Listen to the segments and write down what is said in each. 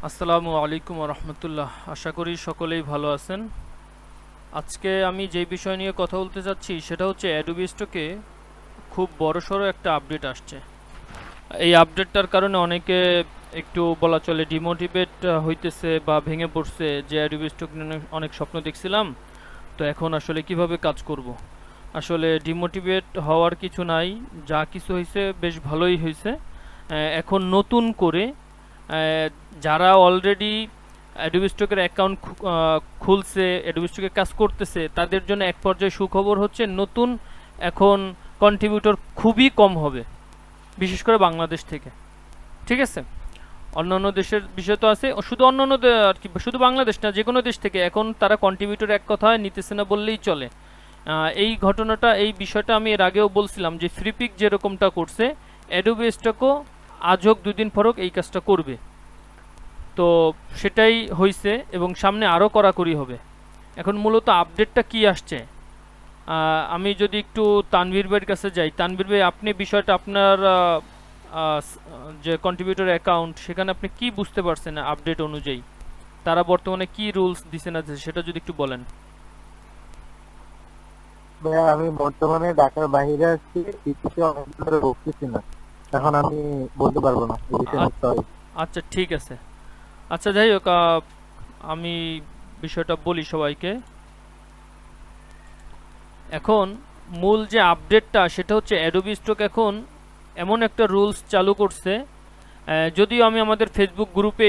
আসসালামু আলাইকুম রহমতুল্লাহ। আশা করি সকলেই ভালো আছেন। আজকে আমি যে বিষয় নিয়ে কথা বলতে চাচ্ছি সেটা হচ্ছে অ্যাডোবি স্টকে খুব বড়সড় একটা আপডেট আসছে। এই আপডেটটার কারণে অনেকে একটু বলা চলে ডিমোটিভেট হইতেছে বা ভেঙে পড়ছে যে অ্যাডোবি স্টক নিয়ে অনেক স্বপ্ন দেখছিলাম, তো এখন আসলে কিভাবে কাজ করব। আসলে ডিমোটিভেট হওয়ার কিছু নাই, যা কিছু হয়েছে বেশ ভালোই হয়েছে। এখন নতুন করে যারা অলরেডি অ্যাডোবি স্টকের অ্যাকাউন্ট খুলছে, অ্যাডোবি স্টকে কাজ করতেছে, তাদের জন্য এক পর্যায়ে সুখবর হচ্ছে নতুন এখন কন্ট্রিবিউটর খুবই কম হবে, বিশেষ করে বাংলাদেশ থেকে। ঠিক আছে, অন্যান্য দেশের বিষয় তো আছে, শুধু অন্যান্য আর কি, শুধু বাংলাদেশ না, যে কোনো দেশ থেকে এখন তারা কন্ট্রিবিউটর এক কথায় নিতেছে না বললেই চলে। এই ঘটনাটা, এই বিষয়টা আমি এর আগেও বলছিলাম যে ফ্রিপিক যেরকমটা করছে, অ্যাডোবি স্টকও আজ হোক দুদিন পর হোক এই কাজটা করবে। তো সেটাই হইছে এবং সামনে আরও কড়াকড়ি হবে। এখন মূলত আপডেটটা কি আসছে, আমি যদি একটু তানভীর ভাইয়ের কাছে যাই। তানভীর ভাই, আপনি বিষয়টা আপনার যে কন্ট্রিবিউটর অ্যাকাউন্ট, সেখানে আপনি কি বুঝতে পারছেন আপডেট অনুযায়ী? তারা বর্তমানে কি রুলস দিছে না দিছে সেটা যদি একটু বলেন। ভাইয়া, আমি বর্তমানে ঢাকার বাইরে আছি, কিছুতে অনেক ধরে বলতেছি না। এখন আমি বলতে পারবো না এই বিষয়ে আ- নিশ্চয়ই। আচ্ছা, ঠিক আছে। আচ্ছা, যাই হোক, আমি বিষয়টা বলি সবাইকে। এখন মূল যে আপডেটটা সেটা হচ্ছে অ্যাডোবি স্টক এখন এমন একটা রুলস চালু করছে। যদিও আমি আমাদের ফেসবুক গ্রুপে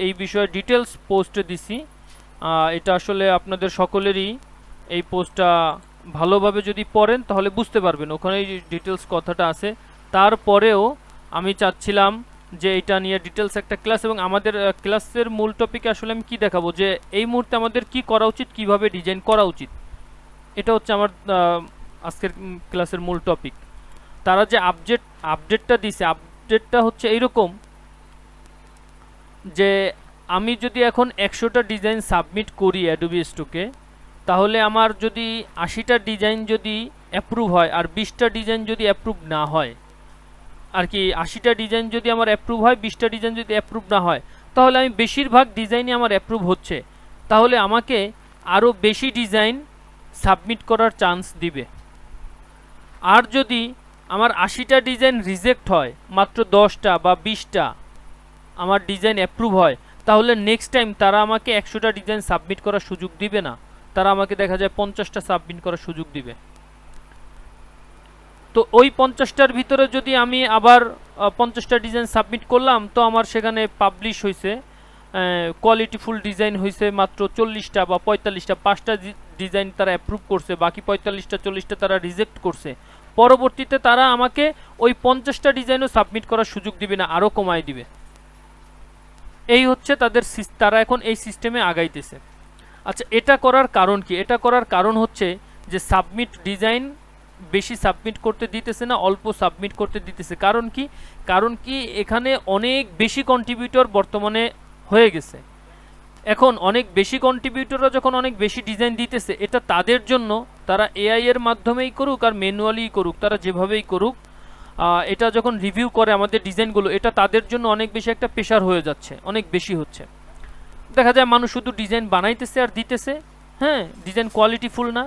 এই বিষয়ে ডিটেলস পোস্ট দিছি। এটা আসলে আপনাদের সকলেরই এই পোস্টটা ভালোভাবে যদি পড়েন তাহলে বুঝতে পারবেন, ওখানে এই ডিটেলস কথাটা আছে। তারপরেও আমি চাচ্ছিলাম যে এটা নিয়ে ডিটেলস একটা ক্লাস, এবং আমাদের ক্লাসের মূল টপিকে আসলে আমি কি দেখাবো, যে এই মুহূর্তে আমাদের কি করা উচিত, কিভাবে ডিজাইন করা উচিত। এটা হচ্ছে আমার আজকের ক্লাসের মূল টপিক। তারা যে আপডেটটা দিছে, আপডেটটা হচ্ছে এইরকম যে আমি যদি এখন 100টা ডিজাইন সাবমিট করি অ্যাডোবি স্টকে, তাহলে আমার যদি 80টা ডিজাইন যদি অ্যাপ্রুভ হয় আর 20টা ডিজাইন যদি অ্যাপ্রুভ না হয়, আর কি 80টা ডিজাইন যদি আমার অ্যাপ্রুভ হয়, 20টা ডিজাইন যদি অ্যাপ্রুভ না হয়, তাহলে আমি বেশিরভাগ ডিজাইনই আমার অ্যাপ্রুভ হচ্ছে, তাহলে আমাকে আরও বেশি ডিজাইন সাবমিট করার চান্স দিবে। আর যদি আমার 80টা ডিজাইন রিজেক্ট হয়, মাত্র 10টা বা 20টা আমার ডিজাইন অ্যাপ্রুভ হয়, তাহলে নেক্সট টাইম তারা আমাকে 100টা ডিজাইন সাবমিট করার সুযোগ দিবে না, তারা আমাকে দেখা যায় 50টা সাবমিট করার সুযোগ দিবে। তো ওই 50টার ভিতরে যদি আমি আবার 50টা ডিজাইন সাবমিট করলাম, তো আমার সেখানে পাবলিশ হয়েছে কোয়ালিটিফুল ডিজাইন হয়েছে মাত্র 40টা বা 45টা, 5টা ডিজাইন তারা অ্যাপ্রুভ করছে, বাকি 45টা 40টা তারা রিজেক্ট করছে। পরবর্তীতে তারা আমাকে ওই 50টা ডিজাইনও সাবমিট করার সুযোগ দিবে না, আরও কমায় দিবে। এই হচ্ছে তাদের, তারা এখন এই সিস্টেমে আগাইতেছে। আচ্ছা, এটা করার কারণ কি? এটা করার কারণ হচ্ছে যে সাবমিট ডিজাইন বেশি সাবমিট করতে দিতেছে না, অল্প সাবমিট করতে দিতেছে। কারণ কি? কারণ কি, এখানে অনেক বেশি কন্ট্রিবিউটর বর্তমানে হয়ে গেছে। এখন অনেক বেশি কন্ট্রিবিউটররা যখন অনেক বেশি ডিজাইন দিতেছে, এটা তাদের জন্য, তারা এআই এর মাধ্যমেই করুক আর ম্যানুয়ালি করুক, তারা যেভাবেই করুক, এটা যখন রিভিউ করে আমাদের ডিজাইনগুলো, এটা তাদের জন্য অনেক বেশি একটা প্রেশার হয়ে যাচ্ছে, অনেক বেশি হচ্ছে। দেখা যায় মানুষ শুধু ডিজাইন বানাইতেছে আর দিতেছে, হ্যাঁ, ডিজাইন কোয়ালিটিফুল না।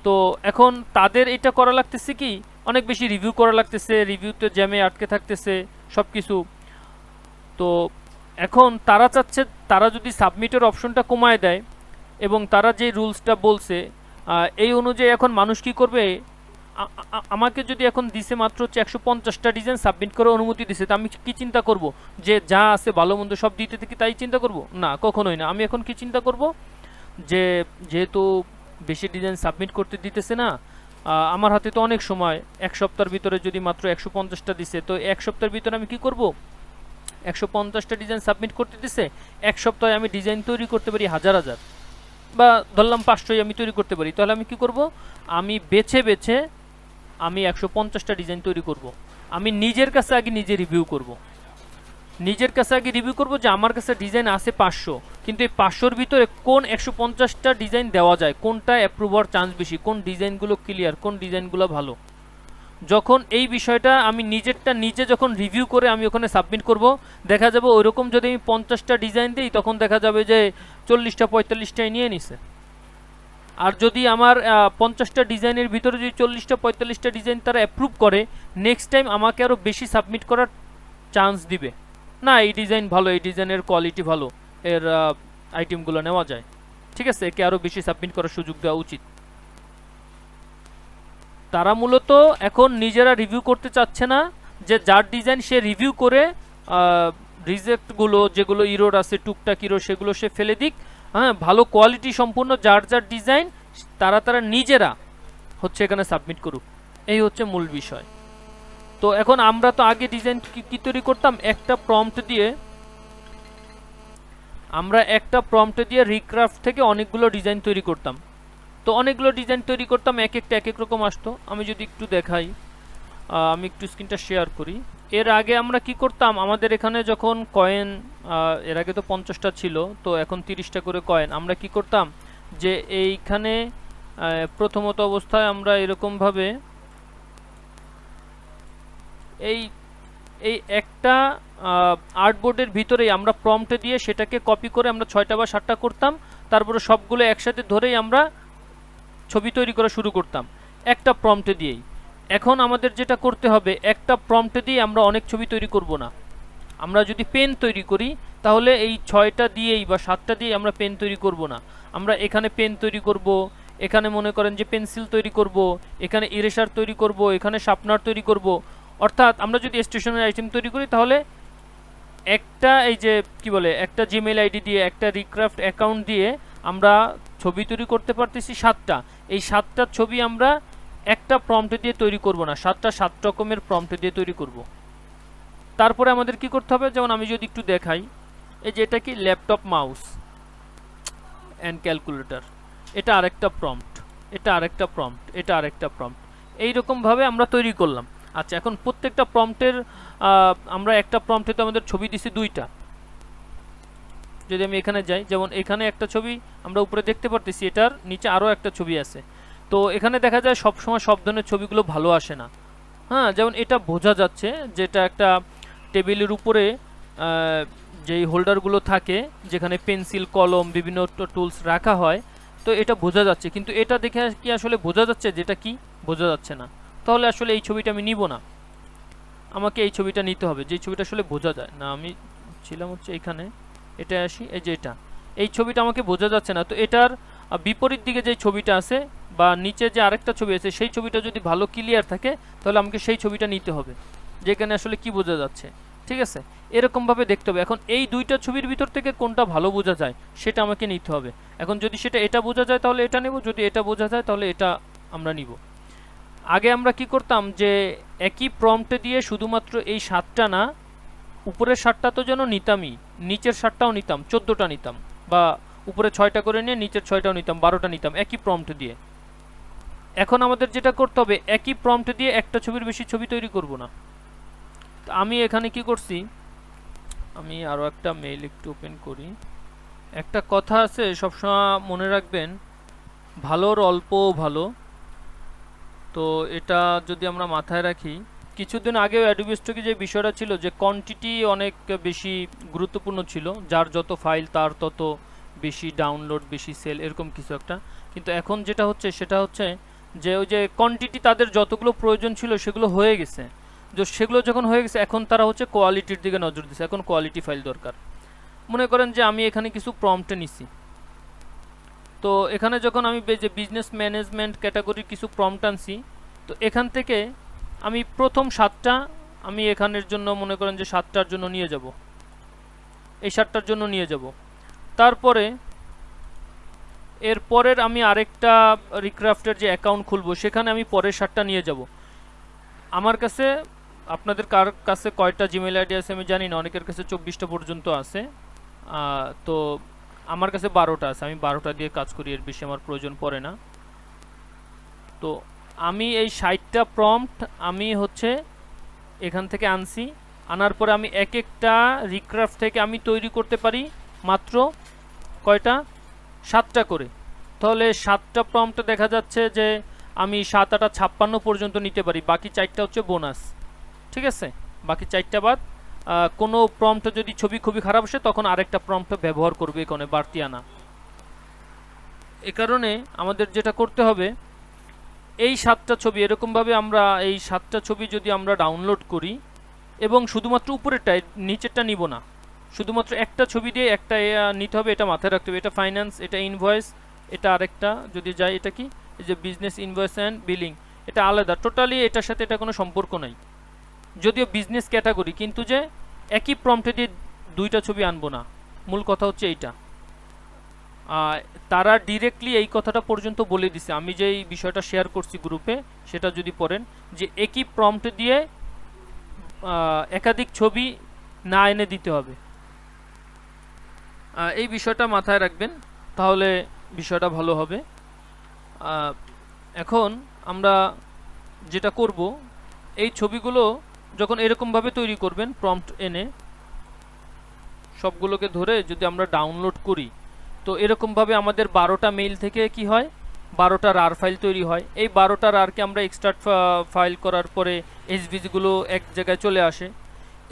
তো এখন তাদের এটা করা লাগতেছে কি, অনেক বেশি রিভিউ করা লাগতেছে, রিভিউতে জ্যামে আটকে থাকতেছে সব কিছু। তো এখন তারা চাচ্ছে, তারা যদি সাবমিটের অপশনটা কমায় দেয় এবং তারা যে রুলসটা বলছে এই অনুযায়ী এখন মানুষ কি করবে, আমাকে যদি এখন দিছে মাত্র হচ্ছে 150টা ডিজাইন সাবমিট করার অনুমতি দিছে, তো আমি কি চিন্তা করব যে যা আছে ভালো মন্দ সব দিতে থাকি, তাই চিন্তা করব? না, কখনোই না। আমি এখন কি চিন্তা করব, যে যেহেতু বেশি ডিজাইন সাবমিট করতে দিতেছে না, আমার হাতে তো অনেক সময়, এক সপ্তাহের ভিতরে যদি মাত্র 150টা দিছে, তো এক সপ্তাহের ভিতরে আমি কি করব, 150টা ডিজাইন সাবমিট করতে দিছে, এক সপ্তাহে আমি ডিজাইন তৈরি করতে পারি হাজার হাজার, বা ধরলাম 500ই আমি তৈরি করতে পারি। তাহলে আমি কি করব, আমি বেছে বেছে আমি 150টা ডিজাইন তৈরি করব। আমি নিজের কাছে আগে নিজে রিভিউ করব, নিজের কাছে আগে রিভিউ করব যে আমার কাছে ডিজাইন আছে 500, কিন্তু এই 500-র ভিতরে কোন 150টা ডিজাইন দেওয়া যায়, কোনটা অ্যাপ্রুভ হওয়ার চান্স বেশি, কোন ডিজাইনগুলো ক্লিয়ার, কোন ডিজাইনগুলো ভালো। যখন এই বিষয়টা আমি নিজেরটা নিজে যখন রিভিউ করে আমি ওখানে সাবমিট করব, দেখা যাবে ওইরকম যদি আমি 50টা ডিজাইন দিই তখন দেখা যাবে যে 40টা 45টাই নিয়ে নিছে। আর যদি আমার 50টা ডিজাইনের ভিতরে যদি 40টা 45টা ডিজাইন তারা অ্যাপ্রুভ করে, নেক্সট টাইম আমাকে আরও বেশি সাবমিট করার চান্স দিবে। না, এই ডিজাইন ভালো, এই ডিজাইনের কোয়ালিটি ভালো, এর আইটেমগুলো নেওয়া যায়, ঠিক আছে, একে আরও বেশি সাবমিট করার সুযোগ দেওয়া উচিত। তারা মূলত এখন নিজেরা রিভিউ করতে চাচ্ছে না, যে যার ডিজাইন সে রিভিউ করে রিজেক্টগুলো যেগুলো ইরোর আছে টুকটাক ইরোর সেগুলো সে ফেলে দিক। হ্যাঁ, ভালো কোয়ালিটি সম্পূর্ণ যার যার ডিজাইন তারা নিজেরা হচ্ছে এখানে সাবমিট করুক, এই হচ্ছে মূল বিষয়। তো এখন আমরা তো আগে ডিজাইন কি তৈরি করতাম, একটা প্রম্পট দিয়ে, আমরা একটা প্রম্পট দিয়ে রিক্রাফট থেকে অনেকগুলো ডিজাইন তৈরি করতাম। তো অনেকগুলো ডিজাইন তৈরি করতাম, এক একটা এক এক রকম আসতো। আমি যদি একটু দেখাই, আমি একটু স্ক্রিনটা শেয়ার করি। এর আগে আমরা কি করতাম, আমাদের এখানে যখন কয়েন, এর আগে তো 50টা ছিল, তো এখন 30টা করে কয়েন, আমরা কি করতাম যে এইখানে প্রথমত অবস্থায় আমরা এরকমভাবে এই এই একটা আর্টবোর্ডের ভিতরেই আমরা প্রম্পটে দিয়ে সেটাকে কপি করে আমরা 6টা বা 7টা করতাম, তারপরে সবগুলো একসাথে ধরেই আমরা ছবি তৈরি করা শুরু করতাম একটা প্রম্পটে দিয়েই। এখন আমাদের যেটা করতে হবে, একটা প্রম্পটে দিয়ে আমরা অনেক ছবি তৈরি করব না। আমরা যদি পেন তৈরি করি তাহলে এই 6টা দিয়েই বা 7টা দিয়ে আমরা পেন তৈরি করব না। আমরা এখানে পেন তৈরি করব, এখানে মনে করেন যে পেন্সিল তৈরি করব, এখানে ইরেজার তৈরি করব, এখানে শার্পনার তৈরি করব। অর্থাৎ আমরা যদি স্টেশনারি আইটেম তৈরি করি তাহলে একটা এই যে কি বলে একটা জিমেইল আইডি দিয়ে একটা রিক্রাফট অ্যাকাউন্ট দিয়ে আমরা ছবি তৈরি করতে পারতেছি 7টা। এই 7টা ছবি আমরা একটা প্রম্পটে দিয়ে তৈরি করব না, 7টা 7 রকমের প্রম্পটে দিয়ে তৈরি করব। তারপরে আমাদের কি করতে হবে, যেমন আমি যদি একটু দেখাই, এই যে এটা কি ল্যাপটপ মাউস অ্যান্ড ক্যালকুলেটর, এটা আরেকটা প্রম্পট, এটা আরেকটা প্রম্পট, এটা আরেকটা প্রম্পট, এইরকমভাবে আমরা তৈরি করলাম। আচ্ছা, এখন প্রত্যেকটা প্রম্পটের আমরা একটা প্রম্পটে তো আমাদের ছবি দিছি 2টা। যদি আমি এখানে যাই, যেমন এখানে একটা ছবি আমরা উপরে দেখতে পারতেছি, এটার নিচে আরও একটা ছবি আছে। তো এখানে দেখা যায় সবসময় সব ধরনের ছবিগুলো ভালো আসে না। হ্যাঁ, যেমন এটা বোঝা যাচ্ছে যেটা একটা টেবিলের উপরে যেই হোল্ডারগুলো থাকে যেখানে পেন্সিল কলম বিভিন্ন টুলস রাখা হয়, তো এটা বোঝা যাচ্ছে, কিন্তু এটা দেখে কি আসলে বোঝা যাচ্ছে যেটা কি বোঝা যাচ্ছে না। তাহলে আসলে এই ছবিটা আমি নিব না, আমাকে এই ছবিটা নিতে হবে যে ছবিটা আসলে বোঝা যায় না। আমি ছিলাম হচ্ছে এখানে, এটা আসি, এই যে এটা, এই ছবিটা আমাকে বোঝা যাচ্ছে না। তো এটার বিপরীত দিকে যে ছবিটা আছে বা নিচে যে আরেকটা ছবি আছে সেই ছবিটা যদি ভালো ক্লিয়ার থাকে তাহলে আমাকে সেই ছবিটা নিতে হবে যেখানে আসলে কি বোঝা যাচ্ছে, ঠিক আছে। এরকমভাবে দেখতে হবে। এখন এই 2টা ছবির ভিতর থেকে কোনটা ভালো বোঝা যায় সেটা আমাকে নিতে হবে। এখন যদি সেটা এটা বোঝা যায় তাহলে এটা নেব, যদি এটা বোঝা যায় তাহলে এটা আমরা নিব। আগে আমরা কি করতাম যে একই প্রম্পটে দিয়ে শুধুমাত্র এই 7টা না, উপরের 7টা তো যেন নিতামই, নিচের 7টাও নিতাম, 14টা নিতাম, বা উপরে 6টা করে নিয়ে নিচের 6টাও নিতাম, 12টা নিতাম একই প্রম্পট দিয়ে। এখন আমাদের যেটা করতে হবে, একই প্রম্পট দিয়ে একটা ছবির বেশি ছবি তৈরি করব না। তো আমি এখানে কি করছি, আমি আরও একটা মেইল একটু ওপেন করি। একটা কথা আছে সবসময় মনে রাখবেন, ভালোর অল্প ভালো। তো এটা যদি আমরা মাথায় রাখি, কিছুদিন আগেও অ্যাডোবি স্টকে যে বিষয়টা ছিল যে কোয়ান্টিটি অনেক বেশি গুরুত্বপূর্ণ ছিল, যার যত ফাইল তার তত বেশি ডাউনলোড, বেশি সেল, এরকম কিছু একটা। কিন্তু এখন যেটা হচ্ছে সেটা হচ্ছে যে ওই যে কোয়ান্টিটি তাদের যতগুলো প্রয়োজন ছিল সেগুলো হয়ে গেছে, যে সেগুলো যখন হয়ে গেছে এখন তারা হচ্ছে কোয়ালিটির দিকে নজর দিচ্ছে, এখন কোয়ালিটি ফাইল দরকার। মনে করেন যে আমি এখানে কিছু প্রম্পটে নিছি, তো এখানে যখন আমি যে বিজনেস ম্যানেজমেন্ট ক্যাটাগরির কিছু প্রম্পট আনছি, তো এখান থেকে আমি প্রথম 7টা আমি এখানের জন্য মনে করেন যে 7টার জন্য নিয়ে যাব, এই 7টার জন্য নিয়ে যাব। তারপরে এর পরের আমি আরেকটা রিক্রাফটের যে অ্যাকাউন্ট খুলবো সেখানে আমি পরের 7টা নিয়ে যাব। আমার কাছে, আপনাদের কার কাছে কয়টা জিমেইল আইডি আছে আমি জানি না, অনেকের কাছে 24টা পর্যন্ত আছে, তো আমার কাছে 12টা আছে, আমি 12টা দিয়ে কাজ করি, এর বেশি আমার প্রয়োজন পড়ে না। তো আমি এই 60টা প্রম্পট আমি হচ্ছে এখান থেকে আনছি, আনার পরে আমি এক একটা রিক্রাফট থেকে আমি তৈরি করতে পারি মাত্র কয়টা, 7টা করে। তাহলে 7টা প্রম্পটে দেখা যাচ্ছে যে আমি 7 8 56 পর্যন্ত নিতে পারি, বাকি 4টা হচ্ছে বোনাস। ঠিক আছে, বাকি 4টা বাদ। কোনো প্রম্পট যদি ছবি খুবই খারাপ আসে তখন আরেকটা প্রম্পট ব্যবহার করবে এখানে বাড়তি আনা। এ কারণে আমাদের যেটা করতে হবে, এই 7টা ছবি এরকমভাবে আমরা এই 7টা ছবি যদি আমরা ডাউনলোড করি এবং শুধুমাত্র উপরেরটাই, নিচেরটা নিব না, শুধুমাত্র একটা ছবি দিয়ে একটা নিতে হবে, এটা মাথায় রাখতে হবে। এটা ফাইন্যান্স, এটা ইনভয়েস, এটা আরেকটা যদি যায় এটা কি, এই যে বিজনেস ইনভয়েস অ্যান্ড বিলিং, এটা আলাদা টোটালি, এটার সাথে এটা কোনো সম্পর্ক নাই, যদিও বিজনেস ক্যাটাগরি, কিন্তু যে একই প্রম্পটে দিয়ে দুইটা ছবি আনবো না, মূল কথা হচ্ছে এইটা। তারা ডিরেক্টলি এই কথাটা পর্যন্ত বলে দিছে, আমি যেই বিষয়টা শেয়ার করছি গ্রুপে সেটা যদি পড়েন, যে একই প্রম্পট দিয়ে একাধিক ছবি না এনে দিতে হবে। এই বিষয়টা মাথায় রাখবেন, তাহলে বিষয়টা ভালো হবে। এখন আমরা যেটা করব, এই ছবিগুলো যখন এরকমভাবে তৈরি করবেন, প্রম্পট এনে সবগুলোকে ধরে যদি আমরা ডাউনলোড করি, তো এরকমভাবে আমাদের 12টা মেইল থেকে কি হয়, 12টা রার ফাইল তৈরি হয়। এই 12টা রারকে আমরা এক্সট্রাক্ট ফাইল করার পরে এইচভিজিগুলো এক জায়গায় চলে আসে।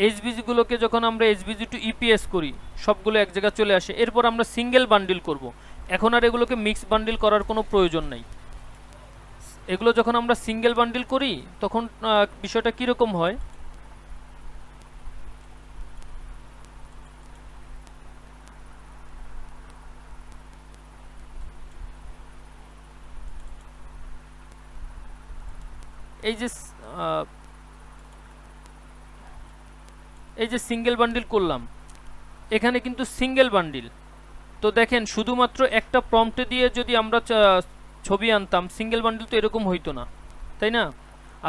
এইচভিজিগুলোকে যখন আমরা এইচভিজি টু ইপিএস করি, সবগুলো এক জায়গায় চলে আসে। এরপর আমরা সিঙ্গেল বান্ডিল করব। এখন আর এগুলোকে মিক্স বান্ডিল করার কোনো প্রয়োজন নেই। এগুলো যখন আমরা সিঙ্গেল বান্ডিল করি তখন বিষয়টা কীরকম হয়, এই যে সিঙ্গেল বান্ডিল করলাম, এখানে কিন্তু সিঙ্গেল বান্ডিল। তো দেখেন, শুধুমাত্র একটা প্রম্পটে দিয়ে যদি আমরা ছবি আনতাম, সিঙ্গেল বান্ডিল তো এরকম হইতো না, তাই না?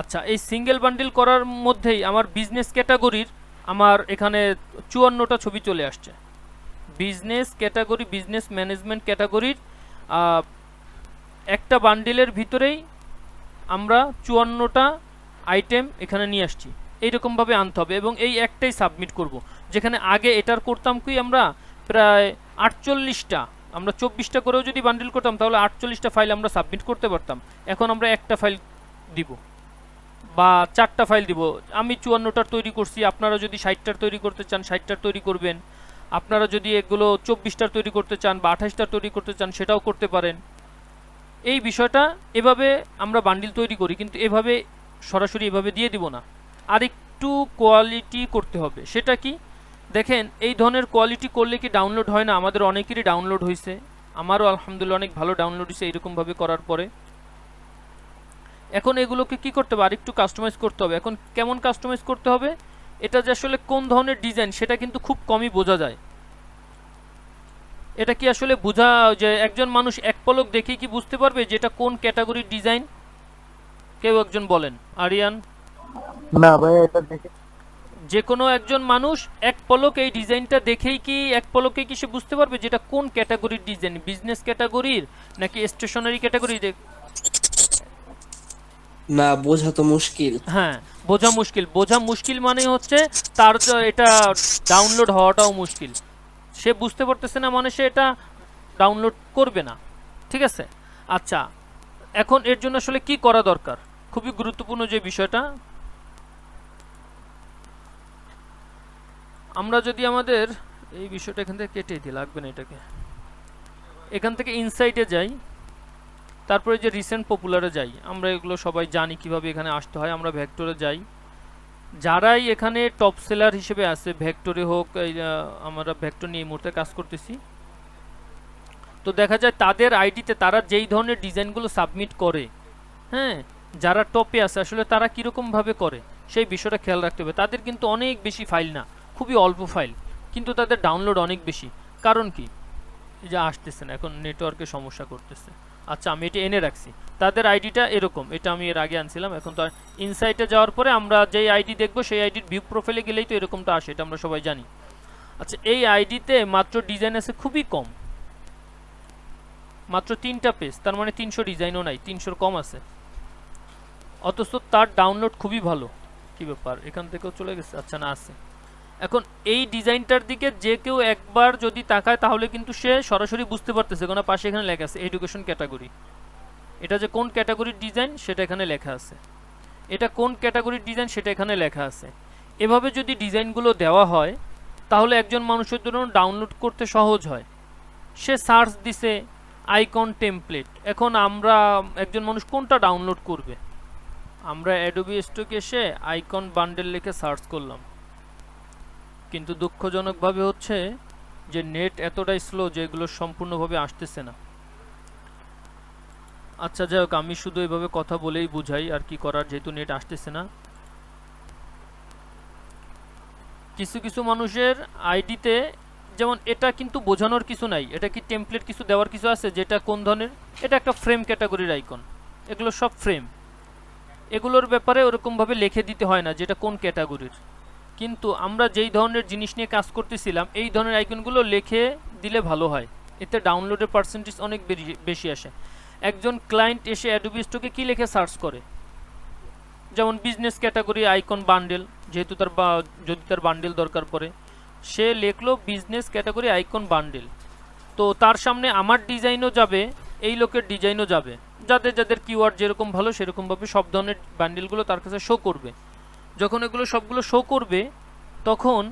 আচ্ছা, এই সিঙ্গেল বান্ডিল করার মধ্যেই আমার বিজনেস ক্যাটাগরির আমার এখানে 54টা ছবি চলে আসছে। বিজনেস ক্যাটাগরি, বিজনেস ম্যানেজমেন্ট ক্যাটাগরির একটা বান্ডিলের ভিতরেই আমরা 54টা আইটেম এখানে নিয়ে আসছি। এইরকমভাবে আনতে হবে এবং এই একটাই সাবমিট করব। যেখানে আগে এটার করতাম কি, আমরা প্রায় 48টা, আমরা 24টা করেও যদি বান্ডিল করতাম তাহলে 48টা ফাইল আমরা সাবমিট করতে পারতাম। এখন আমরা একটা ফাইল দিব বা 4টা ফাইল দিব। আমি 54টার তৈরি করছি, আপনারা যদি 60টার তৈরি করতে চান 60টার তৈরি করবেন। আপনারা যদি এগুলো 24টার তৈরি করতে চান বা 28টার তৈরি করতে চান সেটাও করতে পারেন। এই বিষয়টা এভাবে আমরা বান্ডিল তৈরি করি, কিন্তু এভাবে সরাসরি এভাবে দিয়ে দিব না, আর একটু কোয়ালিটি করতে হবে। সেটা কি, দেখেন এই ধরনের কোয়ালিটি করলে কি ডাউনলোড হয় না? আমাদের অনেকেরই ডাউনলোড হয়েছে, আমারও আলহামদুলিল্লাহ অনেক ভালো ডাউনলোড হয়েছে এইরকমভাবে করার পরে। এখন এগুলোকে কি করতে হবে, আর একটু কাস্টমাইজ করতে হবে। এখন কেমন কাস্টমাইজ করতে হবে, এটা যে আসলে কোন ধরনের ডিজাইন সেটা কিন্তু খুব কমই বোঝা যায়। এটা কি আসলে বোঝা, যে একজন মানুষ এক পলক দেখেই কি বুঝতে পারবে যে এটা কোন ক্যাটাগরির ডিজাইন? কেউ একজন বলেন, আরিয়ান। না ভাই, এটা দেখে যে কোনো একজন মানুষ এক পলক এই ডিজাইনটা দেখেই কি এক পলকে কি সে বুঝতে পারবে যে এটা কোন ক্যাটাগরির ডিজাইন, বিজনেস ক্যাটাগরির নাকি স্টেশনারি ক্যাটাগরি? না, বোঝা তো মুশকিল। হ্যাঁ, বোঝা মুশকিল। বোঝা মুশকিল মানে হচ্ছে তার এটা ডাউনলোড হওয়াটাও মুশকিল। সে বুঝতে পারতেছে না মানে সে এটা ডাউনলোড করবে না। ঠিক আছে, আচ্ছা, এখন এর জন্য আসলে কি করা দরকার, খুবই গুরুত্বপূর্ণ যে বিষয়টা। আমরা যদি আমাদের এই বিষয়টা এখান থেকে কেটে দিই, লাগবে না এটাকে, এখান থেকে ইনসাইটে যাই, তারপরে যে রিসেন্ট পপুলারে যাই, আমরা এগুলো সবাই জানি কিভাবে এখানে আসতে হয়। আমরা ভেক্টরে যাই, যারাই এখানে টপ সেলার হিসেবে আছে, ভেক্টরে হোক, আমরা ভেক্টর নিয়ে এই মুহূর্তে কাজ করতেছি, তো দেখা যায় তাদের আইডিতে তারা যেই ধরনের ডিজাইনগুলো সাবমিট করে, হ্যাঁ, যারা টপে আছে আসলে তারা কীরকমভাবে করে সেই বিষয়টা খেয়াল রাখতে হবে। তাদের কিন্তু অনেক বেশি ফাইল না, খুবই অল্প ফাইল, কিন্তু তাদের ডাউনলোড অনেক বেশি। কারণ কি, এই যে আসতেছে না, এখন নেটওয়ার্কে সমস্যা করতেছে। আচ্ছা, আমি এটা এনে রাখছি, তাদের আইডিটা এরকম, এটা আমি এর আগে আনছিলাম। এখন তো ইনসাইটে যাওয়ার পরে আমরা যেই আইডি দেখবো সেই আইডির ভিউ প্রোফাইলে গেলেই তো এরকমটা আসে, এটা আমরা সবাই জানি। আচ্ছা, এই আইডিতে মাত্র ডিজাইন আছে খুবই কম, মাত্র 3টা পেজ, তার মানে 300 ডিজাইনও নাই, 300-র কম আছে, অথচ তার ডাউনলোড খুবই ভালো। কি ব্যাপার, এখান থেকেও চলে গেছে? আচ্ছা, না, আছে। এখন এই ডিজাইনটার দিকে যে কেউ একবার যদি তাকায় তাহলে কিন্তু সে সরাসরি বুঝতে পারতেছে, কারণ পাশে এখানে লেখা আছে এডুকেশন ক্যাটাগরি। এটা যে কোন ক্যাটাগরির ডিজাইন সেটা এখানে লেখা আছে, এটা কোন ক্যাটাগরির ডিজাইন সেটা এখানে লেখা আছে। এভাবে যদি ডিজাইনগুলো দেওয়া হয় তাহলে একজন মানুষের জন্য ডাউনলোড করতে সহজ হয়। সে সার্চ দিছে আইকন টেমপ্লেট, এখন আমরা একজন মানুষ কোনটা ডাউনলোড করবে? আমরা অ্যাডোবি স্টকে এসে আইকন বান্ডেল লিখে সার্চ করলাম, কিন্তু দুঃখজনকভাবে হচ্ছে যে নেট এতটাই স্লো যে এগুলো সম্পূর্ণভাবে আসতেছে না। আচ্ছা যাই হোক, আমি শুধু এভাবে কথা বলেই বুঝাই, আর কি করার, যেহেতু নেট আসতেছে না। কিছু কিছু মানুষের আইডিতে, যেমন এটা কিন্তু বোঝানোর কিছু নাই, এটা কি টেমপ্লেট কিছু দেওয়ার কিছু আছে যেটা কোন ধরনের? এটা একটা ফ্রেম ক্যাটাগরির আইকন, এগুলো সব ফ্রেম, এগুলোর ব্যাপারে ওরকমভাবে লিখে দিতে হয় না যেটা কোন ক্যাটাগরির। কিন্তু আমরা যেই ধরনের জিনিস নিয়ে কাজ করতেছিলাম এই ধরনের আইকনগুলো লিখে দিলে ভালো হয়, এতে ডাউনলোডের পার্সেন্টেজ অনেক বেশি আসে। একজন ক্লায়েন্ট এসে অ্যাডোবি স্টকে কী লিখে সার্চ করে, যেমন বিজনেস ক্যাটাগরি আইকন বান্ডেল, যেহেতু যদি তার বান্ডেল দরকার পড়ে, সে লিখলো বিজনেস ক্যাটাগরি আইকন বান্ডেল। তো তার সামনে আমার ডিজাইনও যাবে, এই লোকের ডিজাইনও যাবে, যাদের যাদের কিওয়ার্ড যেরকম ভালো সেরকমভাবে সব ধরনের বান্ডেলগুলো তার কাছে শো করবে। যখন এগুলো সবগুলো শো করবে তখন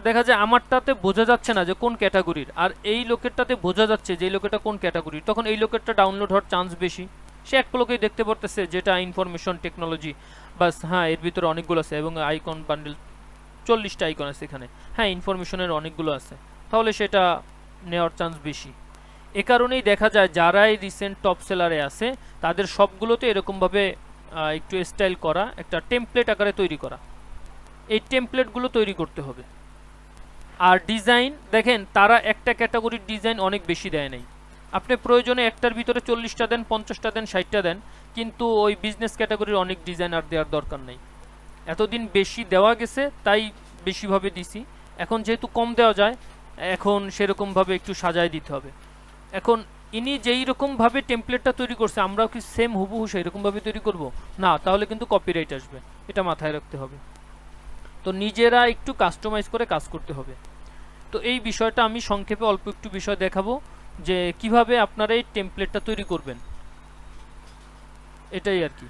দেখা যায় আমারটাতে বোঝা যাচ্ছে না যে কোন ক্যাটাগরির, আর এই লোকেরটাতে বোঝা যাচ্ছে যে এই লোকেরটা কোন ক্যাটাগরির, তখন এই লোকেরটা ডাউনলোড হওয়ার চান্স বেশি। সে এক লোকেই দেখতে পারতেছে যেটা ইনফরমেশন টেকনোলজি, বাস হ্যাঁ এর ভিতরে অনেকগুলো আছে এবং আইকন বান্ডেল 40টা আইকন আছে এখানে, হ্যাঁ ইনফরমেশনের অনেকগুলো আছে, তাহলে সেটা নেওয়ার চান্স বেশি। এ কারণেই দেখা যায় যারাই রিসেন্ট টপ সেলারে আছে তাদের সবগুলোতে এরকমভাবে একটু স্টাইল করা, একটা টেমপ্লেট আকারে তৈরি করা, এই টেমপ্লেটগুলো তৈরি করতে হবে। আর ডিজাইন দেখেন, তারা একটা ক্যাটাগরির ডিজাইন অনেক বেশি দেয় নাই, আপনি প্রয়োজনে একটার ভিতরে 40টা দেন, 50টা দেন, 60টা দেন, কিন্তু ওই বিজনেস ক্যাটাগরির অনেক ডিজাইন আর দেওয়ার দরকার নেই। এতদিন বেশি দেওয়া গেছে তাই বেশিভাবে দিছি, এখন যেহেতু কম দেওয়া যায় এখন সেরকমভাবে একটু সাজায় দিতে হবে। এখন ইনি যেই রকমভাবে টেমপ্লেটটা তৈরি করছে আমরাও কি সেম হুবহু সেই রকমভাবে তৈরি করব? না, তাহলে কিন্তু কপিরাইট আসবে, এটা মাথায় রাখতে হবে। তো নিজেরা একটু কাস্টমাইজ করে কাজ করতে হবে। তো এই বিষয়টা আমি সংক্ষেপে অল্প একটু বিষয় দেখাবো যে কিভাবে আপনারা এই টেমপ্লেটটা তৈরি করবেন, এটাই আর কি।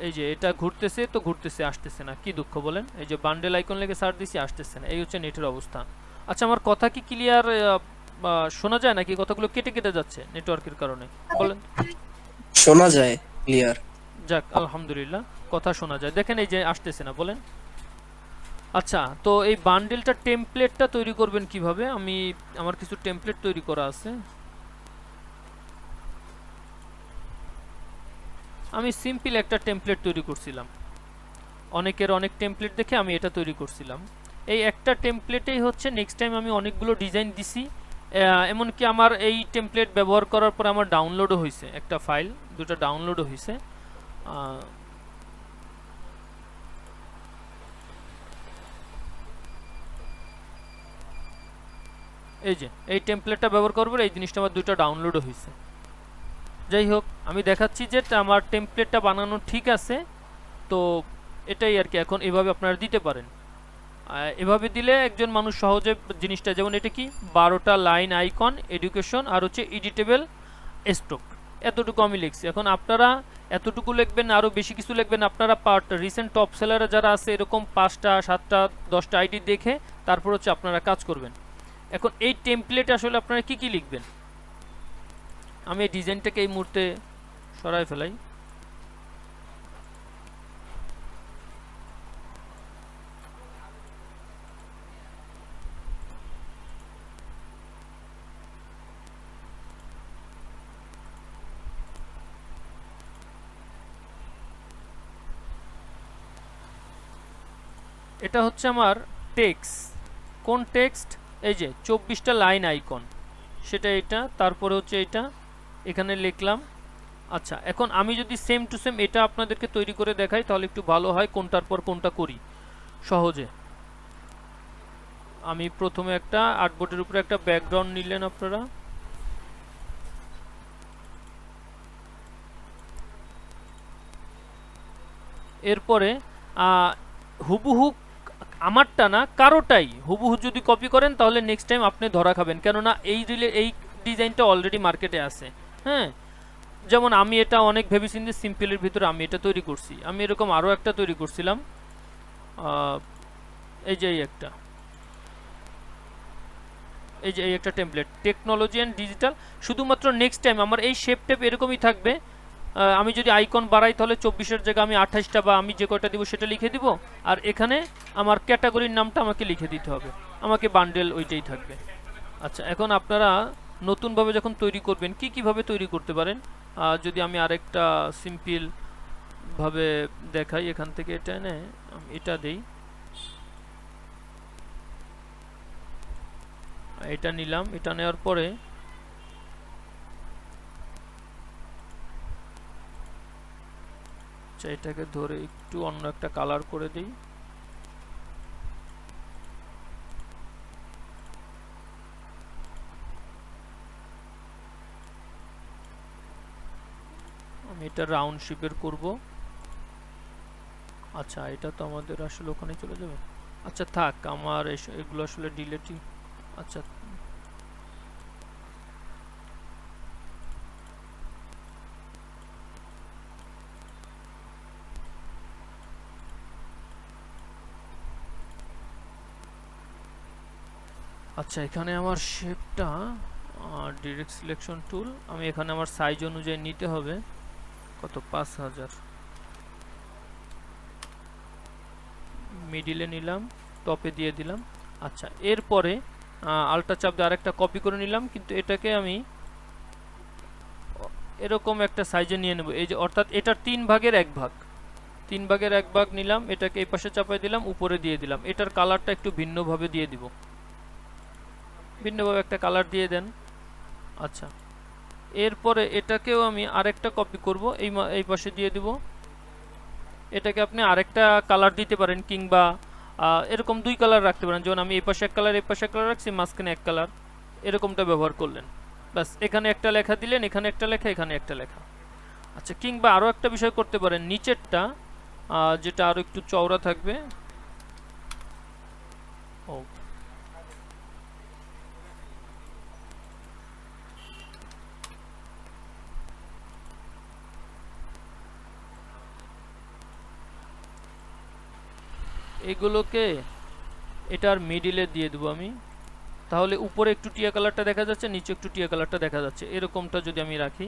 এই যে এটা ঘুরতেছে তো ঘুরতেছে, আসতেছে না, কি দুঃখ বলেন। এই যে বান্ডেল আইকন লেগে সার্চ দিছি, আসতেছে না, এই হচ্ছে নেটের অবস্থা। আচ্ছা আমার কথা কি ক্লিয়ার শোনা যায় নাকি কথাগুলো কেটে কেটে যাচ্ছে নেটওয়ার্কের কারণে? বলেন। শোনা যায় ক্লিয়ার। যাক আলহামদুলিল্লাহ, কথা শোনা যায়। দেখেন এই যে আসতেছে না, বলেন। আচ্ছা, তো এই বান্ডেলটা টেমপ্লেটটা তৈরি করবেন কিভাবে? আমার কিছু টেমপ্লেট তৈরি করা আছে, আমি সিম্পল একটা টেমপ্লেট তৈরি করছিলাম, অনেকের অনেক টেমপ্লেট দেখে আমি এটা তৈরি করছিলাম। এই একটা টেমপ্লেটেই হচ্ছে নেক্সট টাইম আমি অনেকগুলো ডিজাইন দিছি, এমনকি আমার এই টেমপ্লেট ব্যবহার করার পর আমার ডাউনলোডও হয়েছে, একটা ফাইল দুটো ডাউনলোডও হয়েছে। এই যে এই টেমপ্লেটটা ব্যবহার করবো, এই জিনিসটা আমার দুটো ডাউনলোডও হয়েছে। যাই হোক, আমি দেখাচ্ছি যে আমার টেমপ্লেটটা বানানো ঠিক আছে। তো এটাই আর কি, এখন এভাবে আপনারা দিতে পারেন। এভাবে দিলে একজন মানুষ সহজে জিনিসটা, যেমন এটা কি 12টা লাইন আইকন এডুকেশন আর হচ্ছে এডিটেবল স্টক, এতটুকু আমি লিখছি। এখন আপনারা এতটুকু লিখবেন, আরও বেশি কিছু লিখবেন, আপনারা রিসেন্ট টপ সেলারে যারা আছে এরকম 5টা 7টা 10টা আইডি দেখে তারপর হচ্ছে আপনারা কাজ করবেন। এখন এই টেমপ্লেটে আসলে আপনারা কি কি লিখবেন, আমি এই ডিজাইনটাকে এই মুহূর্তে সরাই ফেলাই। এটা হচ্ছে আমার টেক্সট, কোন টেক্সট? এই যে 24টা লাইন আইকন, সেটা এটা, তারপরে হচ্ছে এটা এখানে লিখলাম। আচ্ছা, এখন আমি যদি সেম টু সেম এটা আপনাদেরকে তৈরি করে দেখাই তাহলে একটু ভালো হয়, কোনটার পর কোনটা করি সহজে। আমি প্রথমে একটা আর্টবোর্ডের উপরে একটা ব্যাকগ্রাউন্ড নিলেন আপনারা, এরপরে হুবহু আমারটা না কারোটাই হুবহু যদি কপি করেন তাহলে নেক্সট টাইম আপনি ধরা খাবেন, কেননা এই ডিজাইনটা অলরেডি মার্কেটে আছে। হ্যাঁ, যেমন আমি এটা অনেক ভেবেচিন্তে সিম্পলের ভিতরে আমি এটা তৈরি করছি, আমি এরকম আরও একটা তৈরি করছিলাম, এই যে এই একটা টেমপ্লেট টেকনোলজি অ্যান্ড ডিজিটাল। শুধুমাত্র নেক্সট টাইম আমার এই শেপ টেপ এরকমই থাকবে। আমি যদি আইকন বাড়াই তাহলে 24-এর জায়গায় আমি 28টা বা আমি যে কয়টা দিব সেটা লিখে দিব, আর এখানে আমার ক্যাটাগরির নামটা আমাকে লিখে দিতে হবে, আমাকে বান্ডেল ওইটাই থাকবে। আচ্ছা, এখন আপনারা নতুনভাবে যখন তৈরি করবেন কিভাবে তৈরি করতে পারেন, যদি আমি আরেকটা সিম্পল ভাবে দেখাই, এখান থেকে এটা এনে আমি এটা দেই, এটা নিলাম, এটা নেওয়ার পরে এটাকে ধরে একটু অন্য একটা কালার করে দিই। আমি এটা রাউন্ড শেপের করব। আচ্ছা, এটা তো আমাদের আসলে ওখানে চলে যাবে। আচ্ছা থাক, আমার এগুলো আসলে ডিলেটই। আচ্ছা, আচ্ছা এখানে আমার শেপটা ডিরেক্ট সিলেকশন টুল, আমি এখানে আমার সাইজ অনুযায়ী নিতে হবে, কত 5000, মিডিলে নিলাম, টপে দিয়ে দিলাম। আচ্ছা, এরপরে আল্টা চাপ দিয়ে আরেকটা কপি করে নিলাম, কিন্তু এটাকে আমি এরকম একটা সাইজে নিয়ে নেব, এই যে অর্থাৎ এটার 3 ভাগের 1 ভাগ, 3 ভাগের 1 ভাগ নিলাম, এটাকে এই পাশে চাপাই দিলাম, উপরে দিয়ে দিলাম, এটার কালারটা একটু ভিন্নভাবে দিয়ে দিব, ভিন্নভাবে একটা কালার দিয়ে দেন। আচ্ছা, এরপরে এটাকেও আমি আরেকটা কপি করব, এই পাশে দিয়ে দিব, এটাকে আপনি আরেকটা কালার দিতে পারেন, কিংবা এরকম 2 কালার রাখতে পারেন, যেমন আমি এই পাশে এক কালার এই পাশে এক কালার রাখছি, মাঝখানে এক কালার, এরকমটা ব্যবহার করলেন, বাস এখানে একটা লেখা দিলেন, এখানে একটা লেখা, এখানে একটা লেখা। আচ্ছা, কিংবা আরও একটা বিষয় করতে পারেন, নিচেরটা যেটা আরও একটু চওড়া থাকবে, ও এগুলোকে এটার মিডিলে দিয়ে দেবো আমি, তাহলে উপরে একটু টিয়া কালারটা দেখা যাচ্ছে, নিচে একটু টিয়া কালারটা দেখা যাচ্ছে, এরকমটা যদি আমি রাখি।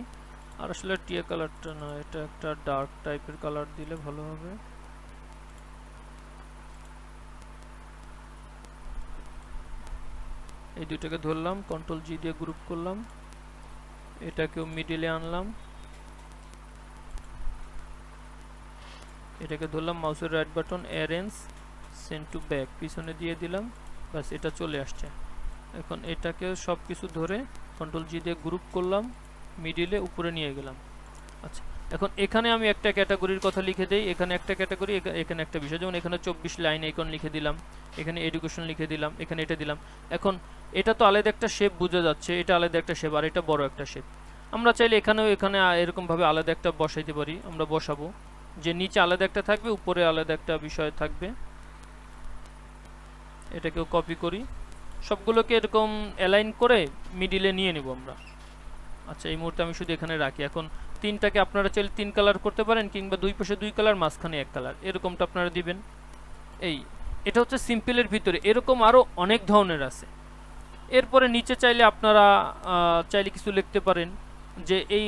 আর আসলে টিয়া কালারটা না, এটা একটা ডার্ক টাইপের কালার দিলে ভালো হবে। এই দুইটাকে ধরলাম, কন্ট্রোল জি দিয়ে গ্রুপ করলাম, এটাকেও মিডিলে আনলাম, এটাকে ধরলাম, মাউসের right button arrange send to back, পিছনে দিয়ে দিলাম, বাস এটা চলে আসছে। এখন এটাকে সব কিছু ধরে কন্ট্রোল জি দিয়ে গ্রুপ করলাম, মিডিলে উপরে নিয়ে গেলাম। আচ্ছা, এখন এখানে আমি একটা ক্যাটাগরির কথা লিখে দেই, এখানে একটা ক্যাটাগরি, এখানে একটা বিষয়, যেমন এখানে 24 লাইন আইকন লিখে দিলাম, এখানে এডুকেশন লিখে দিলাম, এখানে এটা দিলাম। এখন এটা তো আলাদা একটা শেপ বোঝা যাচ্ছে, এটা আলাদা একটা শেপ, আর এটা বড় একটা শেপ। আমরা চাইলে এখানেও এখানে এরকমভাবে আলাদা একটা বসাইতে পারি, আমরা বসাবো, যে নিচে আলাদা একটা থাকবে, উপরে আলাদা একটা বিষয় থাকবে। এটাকেও কপি করি, সবগুলোকে এরকম অ্যালাইন করে মিডিলে নিয়ে নেব আমরা। আচ্ছা, এই মুহূর্তে আমি শুধু এখানে রাখি। এখন তিনটাকে আপনারা চাইলে 3 কালার করতে পারেন, কিংবা 2 পাশে 2 কালার, মাঝখানে 1 কালার, এরকমটা আপনারা দিবেন। এটা হচ্ছে সিম্পলের ভিতরে, এরকম আরও অনেক ধরনের আছে। এরপরে নিচে চাইলে আপনারা চাইলে কিছু লিখতে পারেন, যে এই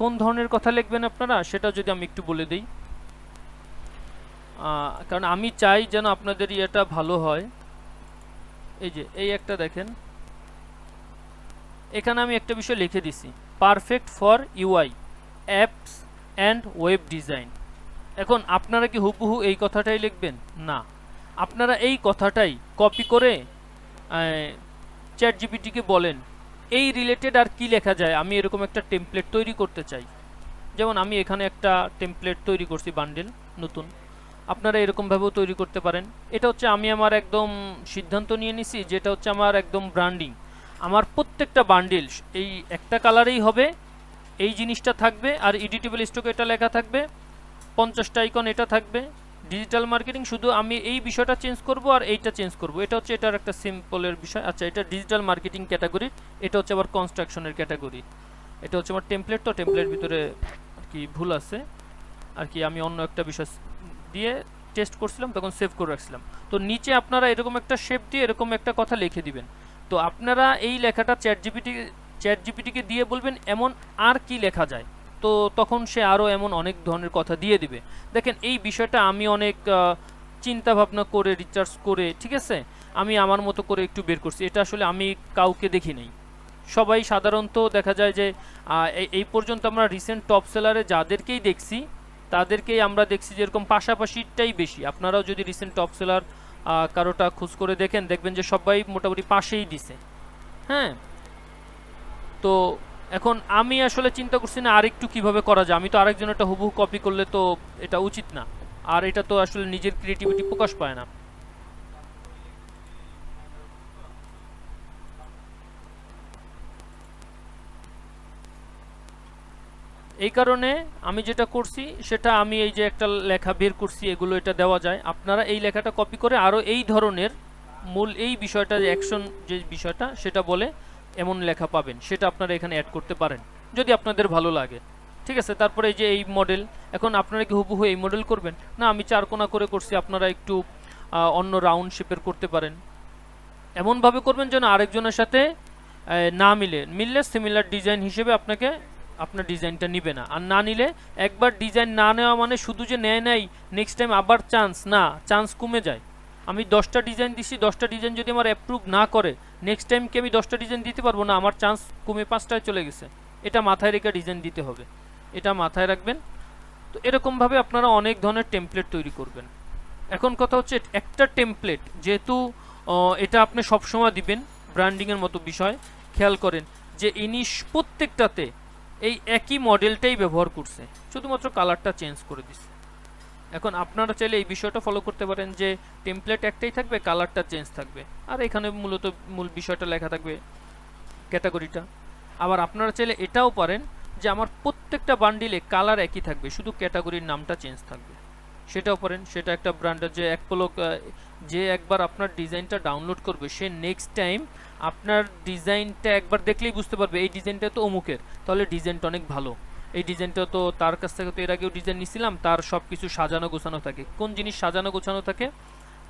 কোন ধরনের কথা লিখবেন আপনারা, সেটা যদি আমি একটু বলে দিই, কারণ আমি চাই যেন আপনাদের ইয়েটা ভালো হয়। এই যে এই একটা দেখেন, এখানে আমি একটা বিষয় লিখে দিছি, perfect for UI apps and web design. এখন আপনারা কি হুবহু এই কথাটাই লিখবেন? না, আপনারা এই কথাটাই কপি করে চ্যাট জিপিটিকে বলেন এই রিলেটেড আর কি লেখা যায়, আমি এরকম একটা টেমপ্লেট তৈরি করতে চাই। যেমন আমি এখানে একটা টেমপ্লেট তৈরি করছি, বান্ডেল নতুন, আপনারা এরকমভাবেও তৈরি করতে পারেন। এটা হচ্ছে আমি আমার একদম সিদ্ধান্ত নিয়ে নিছি, যেটা হচ্ছে আমার একদম ব্র্যান্ডিং, আমার প্রত্যেকটা বান্ডেল এই একটা কালারেই হবে, এই জিনিসটা থাকবে, আর এডিটেবল স্টক এটা লেখা থাকবে, 50টা আইকন এটা থাকবে, ডিজিটাল মার্কেটিং শুধু আমি এই বিষয়টা চেঞ্জ করব আর এইটা চেঞ্জ করব। এটা হচ্ছে এটার একটা সিম্পলের বিষয়। আচ্ছা, এটা ডিজিটাল মার্কেটিং ক্যাটাগরি, এটা হচ্ছে আবার কনস্ট্রাকশনের ক্যাটাগরি। এটা হচ্ছে আমার টেমপ্লেট, তো টেমপ্লেট ভিতরে আর কি ভুল আছে আর কি, আমি অন্য একটা বিষয় দিয়ে টেস্ট করছিলাম তখন সেভ করে রাখছিলাম। তো নিচে আপনারা এরকম একটা শেপ দিয়ে এরকম একটা কথা লিখে দিবেন। তো আপনারা এই লেখাটা চ্যাট জিপিটিকে দিয়ে বলবেন এমন আর কি লেখা যায়, তো তখন সে আরও এমন অনেক ধরনের কথা দিয়ে দিবে। দেখেন এই বিষয়টা আমি অনেক চিন্তা ভাবনা করে রিসার্চ করে, ঠিক আছে, আমি আমার মতো করে একটু বের করছি। এটা আসলে আমি কাউকে দেখি নাই, সবাই সাধারণত দেখা যায় যে এই পর্যন্ত আমরা রিসেন্ট টপ সেলারে যাদেরকেই দেখছি তাদেরকেই আমরা দেখছি যে এরকম পাশাপাশিটাই বেশি। আপনারাও যদি রিসেন্ট টপ সেলার কারোটা খোঁজ করে দেখেন, দেখবেন যে সবাই মোটামুটি পাশেই দিছে। হ্যাঁ, তো এখন আমি আসলে চিন্তা করছি না আরেকটু কিভাবে করা যায়। আমি তো আরেকজনেরটা হুবহু কপি করলে তো এটা উচিত না, আর এটা তো আসলে নিজের ক্রিয়েটিভিটি প্রকাশ পায় না। এই কারণে আমি যেটা করছি সেটা, আমি এই যে একটা লেখা বের করছি, এগুলো এটা দেওয়া যায়। আপনারা এই লেখাটা কপি করে আরও এই ধরনের মূল এই বিষয়টা, যে অ্যাকশন যে বিষয়টা সেটা বলে এমন লেখা পাবেন, সেটা আপনারা এখানে অ্যাড করতে পারেন যদি আপনাদের ভালো লাগে। ঠিক আছে, তারপরে এই যে এই মডেল, এখন আপনারা কি হুবহু এই মডেল করবেন না, আমি চারকোনা করে করছি, আপনারা একটু অন্য রাউন্ড শেপের করতে পারেন। এমনভাবে করবেন যেন আরেকজনের সাথে না মিললে সিমিলার ডিজাইন হিসেবে আপনাকে আপনার ডিজাইনটা নিবে না। আর না নিলে, একবার ডিজাইন না নেওয়া মানে শুধু যে নেয় নেক্সট টাইম আবার চান্স কমে যায়। আমি 10টা ডিজাইন দিছি, 10টা ডিজাইন যদি আমার অ্যাপ্রুভ না করে, নেক্সট টাইম কি আমি 10টা ডিজাইন দিতে পারবো না, আমার চান্স কমে 5টায় চলে গেছে। এটা মাথায় রেখে ডিজাইন দিতে হবে, এটা মাথায় রাখবেন। তো এরকমভাবে আপনারা অনেক ধরনের টেমপ্লেট তৈরি করবেন। এখন কথা হচ্ছে, একটা টেমপ্লেট যেহেতু এটা আপনি সবসময় দিবেন, ব্র্যান্ডিংয়ের মতো বিষয়, খেয়াল করেন যে ইনিশ প্রত্যেকটাতে এই একই মডেলটাই ব্যবহার করছে, শুধুমাত্র কালারটা চেঞ্জ করে দিচ্ছে। এখন আপনারা চাইলে এই বিষয়টা ফলো করতে পারেন যে টেমপ্লেট একটাই থাকবে, কালারটা চেঞ্জ থাকবে, আর এখানে মূলত মূল বিষয়টা লেখা থাকবে, ক্যাটাগরিটা। আবার আপনারা চাইলে এটাও পারেন যে আমার প্রত্যেকটা বান্ডিলে কালার একই থাকবে, শুধু ক্যাটাগরির নামটা চেঞ্জ থাকবে, সেটাও পারেন। সেটা একটা ব্র্যান্ডের যে এক পলক যে একবার আপনার ডিজাইনটা ডাউনলোড করবে, সে নেক্সট টাইম আপনার ডিজাইনটা একবার দেখলেই বুঝতে পারবে এই ডিজাইনটা তো অমুকের, তাহলে ডিজাইনটা অনেক ভালো, এই ডিজাইনটা তো তার কাছ থেকে তো এর আগেও ডিজাইন নিছিলাম। তার সব কিছু সাজানো গোছানো থাকে। কোন জিনিস সাজানো গোছানো থাকে,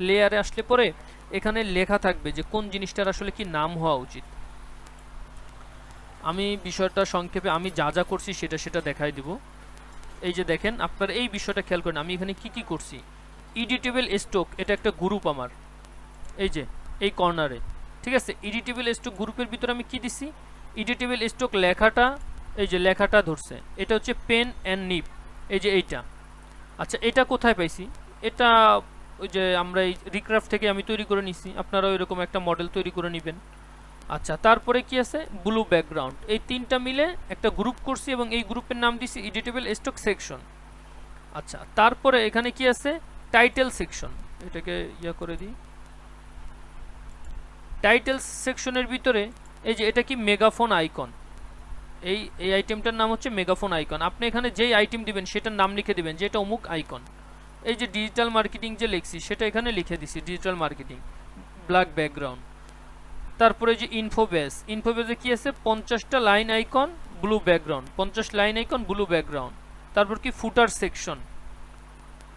লেয়ারে আসলে পরে এখানে লেখা থাকবে যে কোন জিনিসটার আসলে কি নাম হওয়া উচিত। আমি বিষয়টা সংক্ষেপে আমি যা যা করছি সেটা দেখাই দিব। এই যে দেখেন, আপনারা এই বিষয়টা খেয়াল করেন আমি এখানে কি করছি। এডিটেবল স্টক, এটা একটা গ্রুপ আমার, এই যে এই কর্নারে, ঠিক আছে। এডিটেবল স্টক গ্রুপের ভিতরে আমি কি দিছি, এডিটেবল স্টক লেখাটা, এই যে লেখাটা ধরছে, এটা হচ্ছে পেন অ্যান্ড নিব, এই যে এইটা। আচ্ছা, এটা কোথায় পাইছি, এটা ওই যে আমরা এই রিক্রাফট থেকে আমি তৈরি করে নিছি, আপনারাও এরকম একটা মডেল তৈরি করে নেবেন। আচ্ছা, তারপরে কি আছে, ব্লু ব্যাকগ্রাউন্ড, এই তিনটা মিলে একটা গ্রুপ করছি এবং এই গ্রুপের নাম দিছি এডিটেবল স্টক সেকশন। আচ্ছা, তারপরে এখানে কি আছে, টাইটেল সেকশন, এটাকে ইয়া করে দিই। টাইটেল সেকশনের ভিতরে এই যে এটা কি, মেগাফোন আইকন, এই আইটেমটার নাম হচ্ছে মেগাফোন আইকন। আপনি এখানে যেই আইটেম দিবেন সেটার নাম লিখে দিবেন যে এটা অমুক আইকন। এই যে ডিজিটাল মার্কেটিং যে লিখছি সেটা এখানে লিখে দিছি, ডিজিটাল মার্কেটিং, ব্ল্যাক ব্যাকগ্রাউন্ড। তারপরে যে ইনফোবেসে কি আছে, 50টা line icon, blue background, 50 line icon, blue background. তারপর কি, ফুটার সেকশন,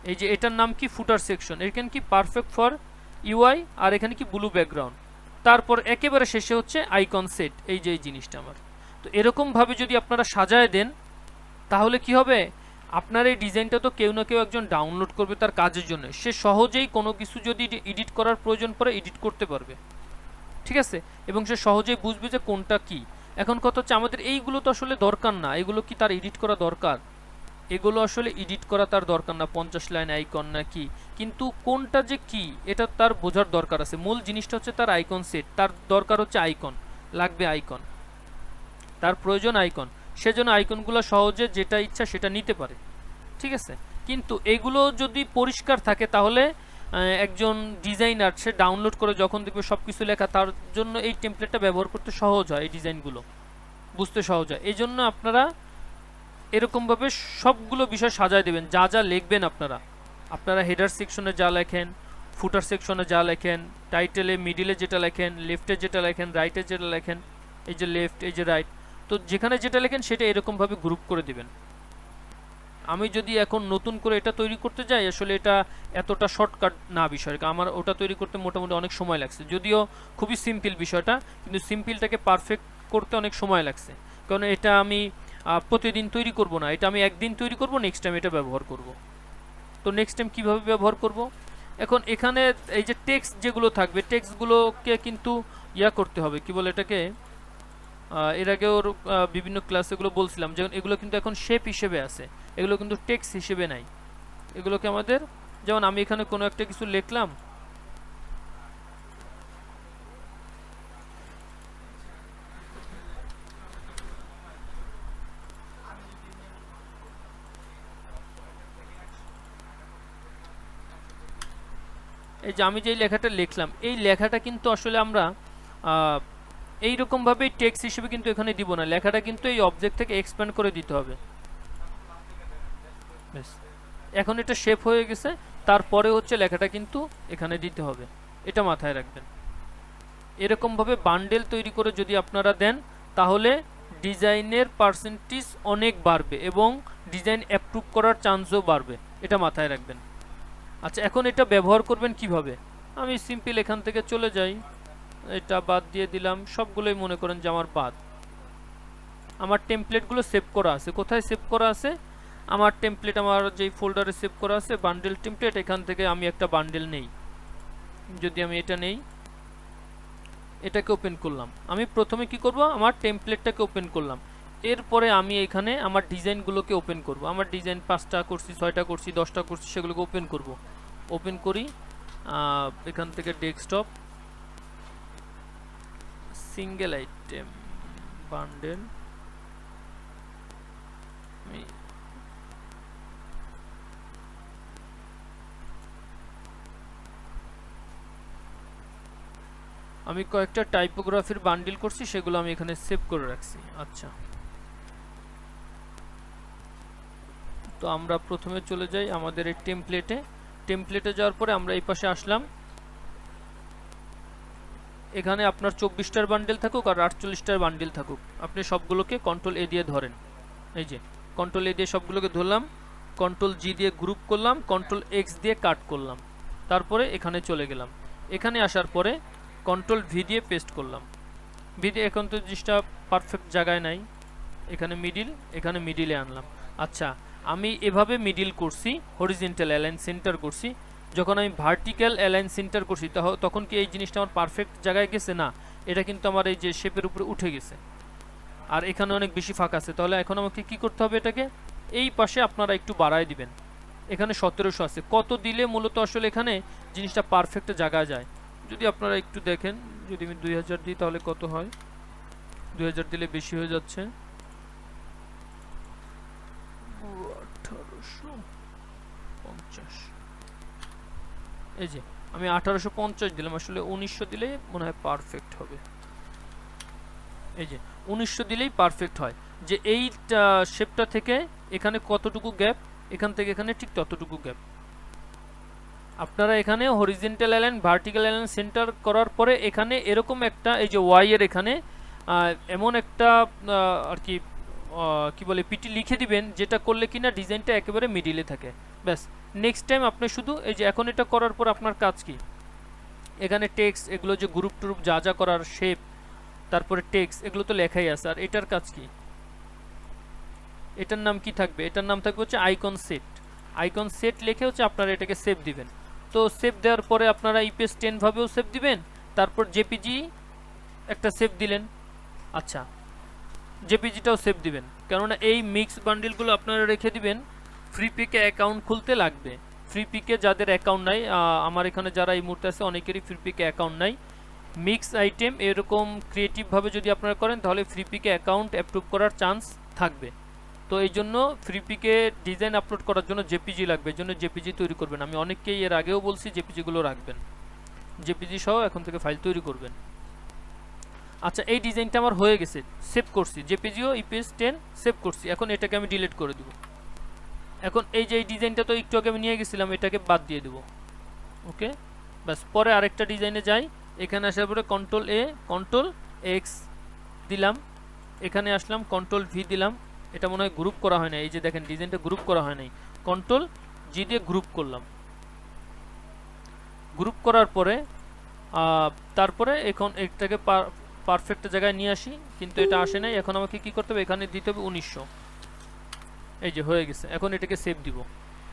এই যে এটার নাম কি, ফুটার সেকশন, এখানে কি পারফেক্ট ফর ইউআই, আর এখানে কি ব্লু ব্যাকগ্রাউন্ড। তারপর একেবারে শেষে হচ্ছে আইকন সেট, এই যে এই জিনিসটা আমার। তো এরকমভাবে যদি আপনারা সাজায় দেন তাহলে কি হবে, আপনার এই ডিজাইনটা তো কেউ না কেউ একজন ডাউনলোড করবে তার কাজের জন্য, সে সহজেই কোনো কিছু যদি এডিট করার প্রয়োজন পড়ে এডিট করতে পারবে, ঠিক আছে, এবং সে সহজেই বুঝবে যে কোনটা কি। এখন কথা হচ্ছে, আমাদের এইগুলো তো আসলে দরকার না, এগুলো কি তার এডিট করা দরকার, এগুলো আসলে এডিট করা তার দরকার না, 50 লাইন আইকন না কি, কিন্তু কোনটা যে কি এটা তার বোঝার দরকার আছে। মূল জিনিসটা হচ্ছে তার আইকন সেট, তার দরকার হচ্ছে আইকন, লাগবে আইকন, তার প্রয়োজন আইকন, সেজন্য আইকনগুলো সহজে যেটা ইচ্ছা সেটা নিতে পারে, ঠিক আছে। কিন্তু এগুলো যদি পরিষ্কার থাকে তাহলে একজন ডিজাইনার সে ডাউনলোড করে যখন দেখবে সব কিছু লেখা, তার জন্য এই টেমপ্লেটটা ব্যবহার করতে সহজ হয়, এই ডিজাইনগুলো বুঝতে সহজ হয়। এই জন্য আপনারা এরকমভাবে সবগুলো বিষয় সাজায় দেবেন, যা যা লিখবেন আপনারা হেডার সেকশনে যা লেখেন, ফুটার সেকশনে যা লেখেন, টাইটেলে মিডিলে যেটা লেখেন, লেফটে যেটা লেখেন, রাইটে যেটা লেখেন, এই যে লেফট, এই যে রাইট, তো যেখানে যেটা লেখেন সেটা এরকমভাবে গ্রুপ করে দিবেন। আমি যদি এখন নতুন করে এটা তৈরি করতে যাই, আসলে এটা এতটা শর্টকাট না বিষয়, আমার ওটা তৈরি করতে মোটামুটি অনেক সময় লাগছে, যদিও খুবই সিম্পল বিষয়টা, কিন্তু সিম্পলটাকে পারফেক্ট করতে অনেক সময় লাগছে, কারণ এটা আমি প্রতিদিন তৈরি করব না, এটা আমি একদিন তৈরি করব, নেক্সট টাইম এটা ব্যবহার করব। তো নেক্সট টাইম কীভাবে ব্যবহার করব, এখন এখানে এই যে টেক্সট যেগুলো থাকবে, টেক্সটগুলোকে কিন্তু করতে হবে, কি বলে এটাকে, এর আগে ওর বিভিন্ন ক্লাসে এগুলো বলছিলাম, যেমন এগুলো কিন্তু এখন শেপ হিসেবে আছে, এগুলো কিন্তু টেক্সট হিসেবে নাই। এগুলোকে আমাদের, যেমন আমি এখানে কোনো একটা কিছু লিখলাম, এই যে আমি যেই লেখাটা লিখলাম, এই লেখাটা কিন্তু আসলে আমরা এইরকমভাবেই টেক্সট হিসেবে কিন্তু এখানে দিব না, লেখাটা কিন্তু এই অবজেক্ট থেকে এক্সপ্যান্ড করে দিতে হবে। বেশ, এখন এটা শেপ হয়ে গেছে, তারপরে হচ্ছে লেখাটা কিন্তু এখানে দিতে হবে, এটা মাথায় রাখবেন। এরকমভাবে বান্ডেল তৈরি করে যদি আপনারা দেন, তাহলে ডিজাইনের পার্সেন্টেজ অনেক বাড়বে এবং ডিজাইন অ্যাপ্রুভ করার চান্সও বাড়বে, এটা মাথায় রাখবেন। আচ্ছা, এখন এটা ব্যবহার করবেন কিভাবে, আমি সিম্পল এখান থেকে চলে যাই, এটা বাদ দিয়ে দিলাম, সবগুলোই মনে করেন যে আমার বাদ। আমার টেমপ্লেটগুলো সেভ করা আছে, কোথায় সেভ করা আছে, আমার টেমপ্লেট আমার যেই ফোল্ডারে সেভ করা আছে বান্ডেল টেমপ্লেট, এখান থেকে আমি একটা বান্ডেল নেই, যদি আমি এটা নেই, এটাকে ওপেন করলাম, আমি প্রথমে কি করব, আমার টেমপ্লেটটাকে ওপেন করলাম, এরপরে আমি এখানে আমার ডিজাইনগুলোকে ওপেন করব, আমার ডিজাইন 5টা করছি, 6টা করছি, 10টা করছি, সেগুলোকে ওপেন করব। ওপেন করি, এখান থেকে ডেস্কটপ, সিঙ্গেল আইটেম বান্ডেল, আমি কয়েকটা টাইপোগ্রাফির বান্ডিল করছি, সেগুলো আমি এখানে সেভ করে রাখছি। আচ্ছা, তো আমরা প্রথমে চলে যাই আমাদের এই টেমপ্লেটে, টেমপ্লেটে যাওয়ার পরে আমরা এই পাশে আসলাম, এখানে আপনার 24টার বান্ডেল থাকুক আর 48টার বান্ডেল থাকুক, আপনি সবগুলোকে কন্ট্রোল এ দিয়ে ধরেন, এই যে কন্ট্রোল এ দিয়ে সবগুলোকে ধরলাম, কন্ট্রোল জি দিয়ে গ্রুপ করলাম, কন্ট্রোল এক্স দিয়ে কাট করলাম, তারপরে এখানে চলে গেলাম, এখানে আসার পরে কন্ট্রোল ভি দিয়ে পেস্ট করলাম, ভি দিয়ে, এখন তো জিনিসটা পারফেক্ট জায়গায় নাই, এখানে মিডিল, এখানে মিডিলে আনলাম। আচ্ছা, আমি এভাবে মিডিল করছি, হরিজন্টাল অ্যালাইন সেন্টার করছি, যখন আমি ভার্টিক্যাল অ্যালাইন সেন্টার করছি তখন কি এই জিনিসটা আমার পারফেক্ট জায়গায় গেছে, না, এটা কিন্তু আমার এই যে শেপের উপরে উঠে গেছে, আর এখানে অনেক বেশি ফাঁকা আছে, তাহলে এখন আমাকে কি করতে হবে, এটাকে এই পাশে আপনারা একটু বাড়ায় দিবেন, এখানে 1700 আছে, কত দিলে মূলত আসলে এখানে জিনিসটা পারফেক্ট জায়গায় যায়, যদি আপনারা একটু দেখেন, যদি আমি 2000 দিই তাহলে কত হয়, 2000 দিলে বেশি হয়ে যাচ্ছে, 1850, এই যে আমি 1850 দিলাম, আসলে 1900 দিলে মনে হয় পারফেক্ট হবে, এই যে 1900 দিলেই পারফেক্ট হয়, যে এই শেপটা থেকে এখানে কতটুকু গ্যাপ, এখান থেকে এখানে ঠিক ততটুকু গ্যাপ। আপনারা এখানে horizontal align vertical align centre করার পরে এখানে এরকম একটা, এই যে ওয়াই এর এখানে এমন একটা আর কি কি বলে পিটি লিখে দিবেন, যেটা করলে কিনা ডিজাইনটা একেবারে মিডিলে থাকে। ব্যাস, নেক্সট টাইম আপনি শুধু এই যে এখন এটা করার পর আপনার কাজ কি, এখানে টেক্সট, এগুলো যে গ্রুপ টুরুপ যা যা করার, শেপ, তারপরে টেক্সট, এগুলো তো লেখাই আছে, আর এটার কাজ কি, এটার নাম কি থাকবে, এটার নাম থাকবে হচ্ছে আইকন সেট, আইকন সেট লিখে হচ্ছে আপনারা এটাকে সেভ দিবেন। তো সেভ দেওয়ার পরে আপনারা ইপিএস 10 ভাবেও সেভ দিবেন, তারপর জেপিজি একটা সেভ দিলেন, আচ্ছা জেপিজিটাও সেভ দিবেন, কেননা এই মিক্স বান্ডিলগুলো আপনারা রেখে দিবেন, ফ্রি পিকে অ্যাকাউন্ট খুলতে লাগবে, ফ্রি পিকে যাদের অ্যাকাউন্ট নাই, আমার এখানে যারা এই মুহূর্তে আছে অনেকেরই ফ্রি পিকে অ্যাকাউন্ট নাই, মিক্স আইটেম এরকম ক্রিয়েটিভভাবে যদি আপনারা করেন তাহলে ফ্রি পিকে অ্যাকাউন্ট অ্যাপ্রুভ করার চান্স থাকবে। তো এই জন্য ফ্রি পিকে ডিজাইন আপলোড করার জন্য জেপিজি লাগবে, এই জন্য জেপিজি তৈরি করবেন, আমি অনেককেই এর আগেও বলছি জেপিজিগুলো রাখবেন, জেপিজি সহ এখন থেকে ফাইল তৈরি করবেন। আচ্ছা, এই ডিজাইনটা আমার হয়ে গেছে, সেভ করছি, জেপিজিও ইপিএস 10 সেভ করছি, এখন এটাকে আমি ডিলিট করে দেব। এখন এই যে এই ডিজাইনটা তো একটু আগে আমি নিয়ে গেছিলাম, এটাকে বাদ দিয়ে দেব, ওকে। ব্যাস, পরে আরেকটা ডিজাইনে যাই, এখানে আসার পরে কন্ট্রোল এ কন্ট্রোল এক্স দিলাম, এখানে আসলাম, কন্ট্রোল ভি দিলাম। এটা মনে হয় গ্রুপ করা হয় না, এই যে দেখেন ডিজাইনটা গ্রুপ করা হয় নাই, কন্ট্রোল জি দিয়ে গ্রুপ করলাম। গ্রুপ করার পরে তারপরে এখন এটাকে পারফেক্ট জায়গায় নিয়ে আসি, কিন্তু এটা আসে নাই। এখন আমাকে কি করতে হবে, এখানে দিতে হবে 1900। এই যে হয়ে গেছে। এখন এটাকে সেভ দিব,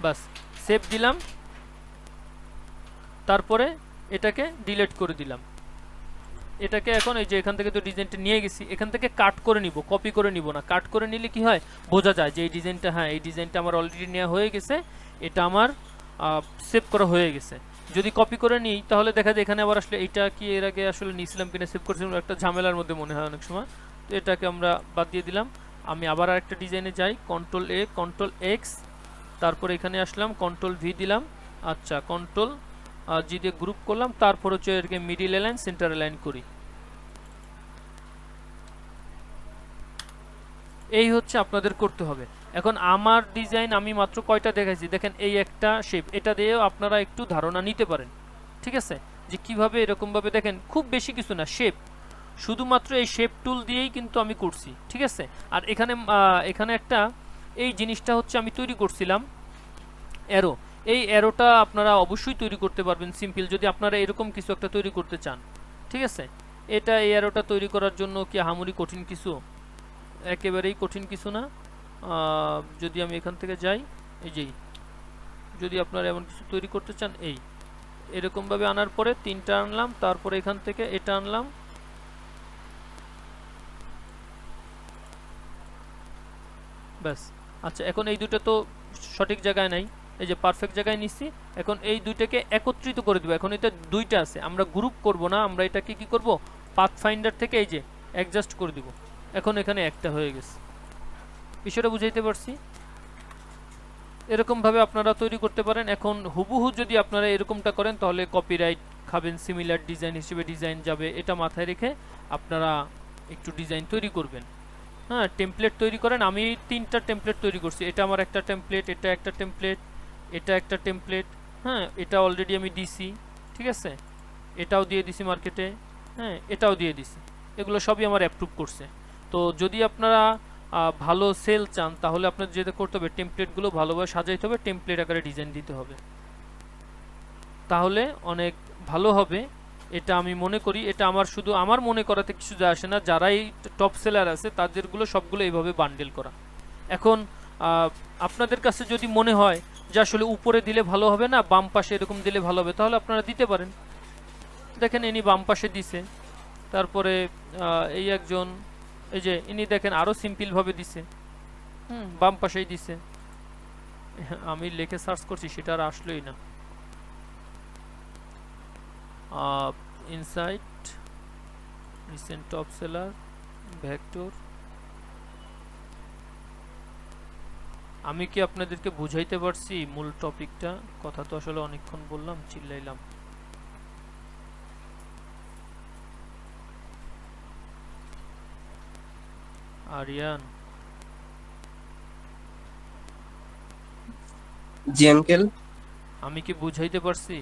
বাস সেভ দিলাম। তারপরে এটাকে ডিলিট করে দিলাম। এটাকে এখন এই যে এখান থেকে তো ডিজাইনটা নিয়ে গেছি, এখান থেকে কাট করে নিব, কপি করে নিব না। কাট করে নিলে কি হয়, বোঝা যায় যে এই ডিজাইনটা, হ্যাঁ এই ডিজাইনটা আমার অলরেডি নেওয়া হয়ে গেছে, এটা আমার সেভ করা হয়ে গেছে। যদি কপি করে নিই তাহলে দেখা যায় এখানে আবার আসলে এইটা কি এর আগে আসলে নিয়েছিলাম কিনা, সেভ করেছিলাম, একটা ঝামেলার মধ্যে মনে হয় অনেক সময়। তো এটাকে আমরা বাদ দিয়ে দিলাম। আমি আবার আরেকটা ডিজাইনে যাই, কন্ট্রোল এ, কন্ট্রোল এক্স, তারপরে এখানে আসলাম, কন্ট্রোল ভি দিলাম। আচ্ছা, কন্ট্রোল জি দিয়ে গ্রুপ করলাম। তারপর হচ্ছে এটাকে মিডিল অ্যালাইন, সেন্টার অ্যালাইন করি। এই হচ্ছে আপনাদের করতে হবে। এখন আমার ডিজাইন আমি মাত্র কয়টা দেখাইছি, দেখেন এই একটা শেপ, এটা দিয়েও আপনারা একটু ধারণা নিতে পারেন, ঠিক আছে, যে কিভাবে এরকমভাবে, দেখেন খুব বেশি কিছু না, শেপ, শুধুমাত্র এই শেপ টুল দিয়েই কিন্তু আমি করছি, ঠিক আছে। আর এখানে এখানে একটা এই জিনিসটা হচ্ছে আমি তৈরি করছিলাম অ্যারো, এই অ্যারোটা আপনারা অবশ্যই তৈরি করতে পারবেন সিম্পল, যদি আপনারা এরকম কিছু একটা তৈরি করতে চান, ঠিক আছে। এটা এই অ্যারোটা তৈরি করার জন্য কি আহামরি কঠিন কিছু, একেবারেই কঠিন কিছু না। যদি আমি এখান থেকে যাই, এই যেই যদি আপনারা এমন কিছু তৈরি করতে চান, এই এরকমভাবে আনার পরে তিনটা আনলাম, তারপরে এখান থেকে এটা আনলাম, ব্যাস। আচ্ছা, এখন এই দুটো তো সঠিক জায়গায় নাই, এই যে পারফেক্ট জায়গায় নিচ্ছি। এখন এই দুইটাকে একত্রিত করে দেবো। এখন এটা দুইটা আছে, আমরা গ্রুপ করব না, আমরা এটাকে কি করব, পাথফাইন্ডার থেকে এই যে অ্যাডজাস্ট করে দিব। এখন এখানে একটা হয়ে গেছে, বিষয়টা বুঝাইতে পারছি। এরকমভাবে আপনারা তৈরি করতে পারেন। এখন হুবহু যদি আপনারা এরকমটা করেন তাহলে কপিরাইট খাবেন, সিমিলার ডিজাইন হিসেবে ডিজাইন যাবে, এটা মাথায় রেখে আপনারা একটু ডিজাইন তৈরি করবেন। হ্যাঁ, টেমপ্লেট তৈরি করেন। আমি 3টা টেমপ্লেট তৈরি করছি, এটা আমার একটা টেমপ্লেট, এটা একটা টেমপ্লেট, এটা একটা টেমপ্লেট। হ্যাঁ, এটা অলরেডি আমি দিছি, ঠিক আছে, এটাও দিয়ে দিছি মার্কেটে, হ্যাঁ এটাও দিয়ে দিছি, এগুলো সবই আমার অ্যাপ্রুভ করছে। তো যদি আপনারা ভালো সেল চান তাহলে আপনার যেটা করতে হবে, টেমপ্লেটগুলো ভালোভাবে সাজাইতে হবে, টেমপ্লেট আকারে ডিজাইন দিতে হবে, তাহলে অনেক ভালো হবে। এটা আমি মনে করি, এটা আমার শুধু আমার মনে করাতে কিছু যায় আসে না, যারাই টপ সেলার আছে তাদেরগুলো সবগুলো এইভাবে বান্ডেল করা। এখন আপনাদের কাছে যদি মনে হয় যে আসলে উপরে দিলে ভালো হবে না, বাম পাশে এরকম দিলে ভালো হবে, তাহলে আপনারা দিতে পারেন। দেখেন ইনি বাম পাশে দিছে, তারপরে এই একজন, এই যে ইনি দেখেন আরো সিম্পল ভাবে দিছে, বাম পাশেই দিছে। আমি লিখে সার্চ করছি, সেটা আর আসলোই না। Insight, recent top seller, vector. আমি কি আপনাদেরকে বুঝাইতে পারছি মূল টপিকটা? কথা তো আসলে অনেকক্ষণ বললাম, চিল্লাইলাম। আরিয়ান, জি আঙ্কেল। আমি কি বুঝাইতে পারছি?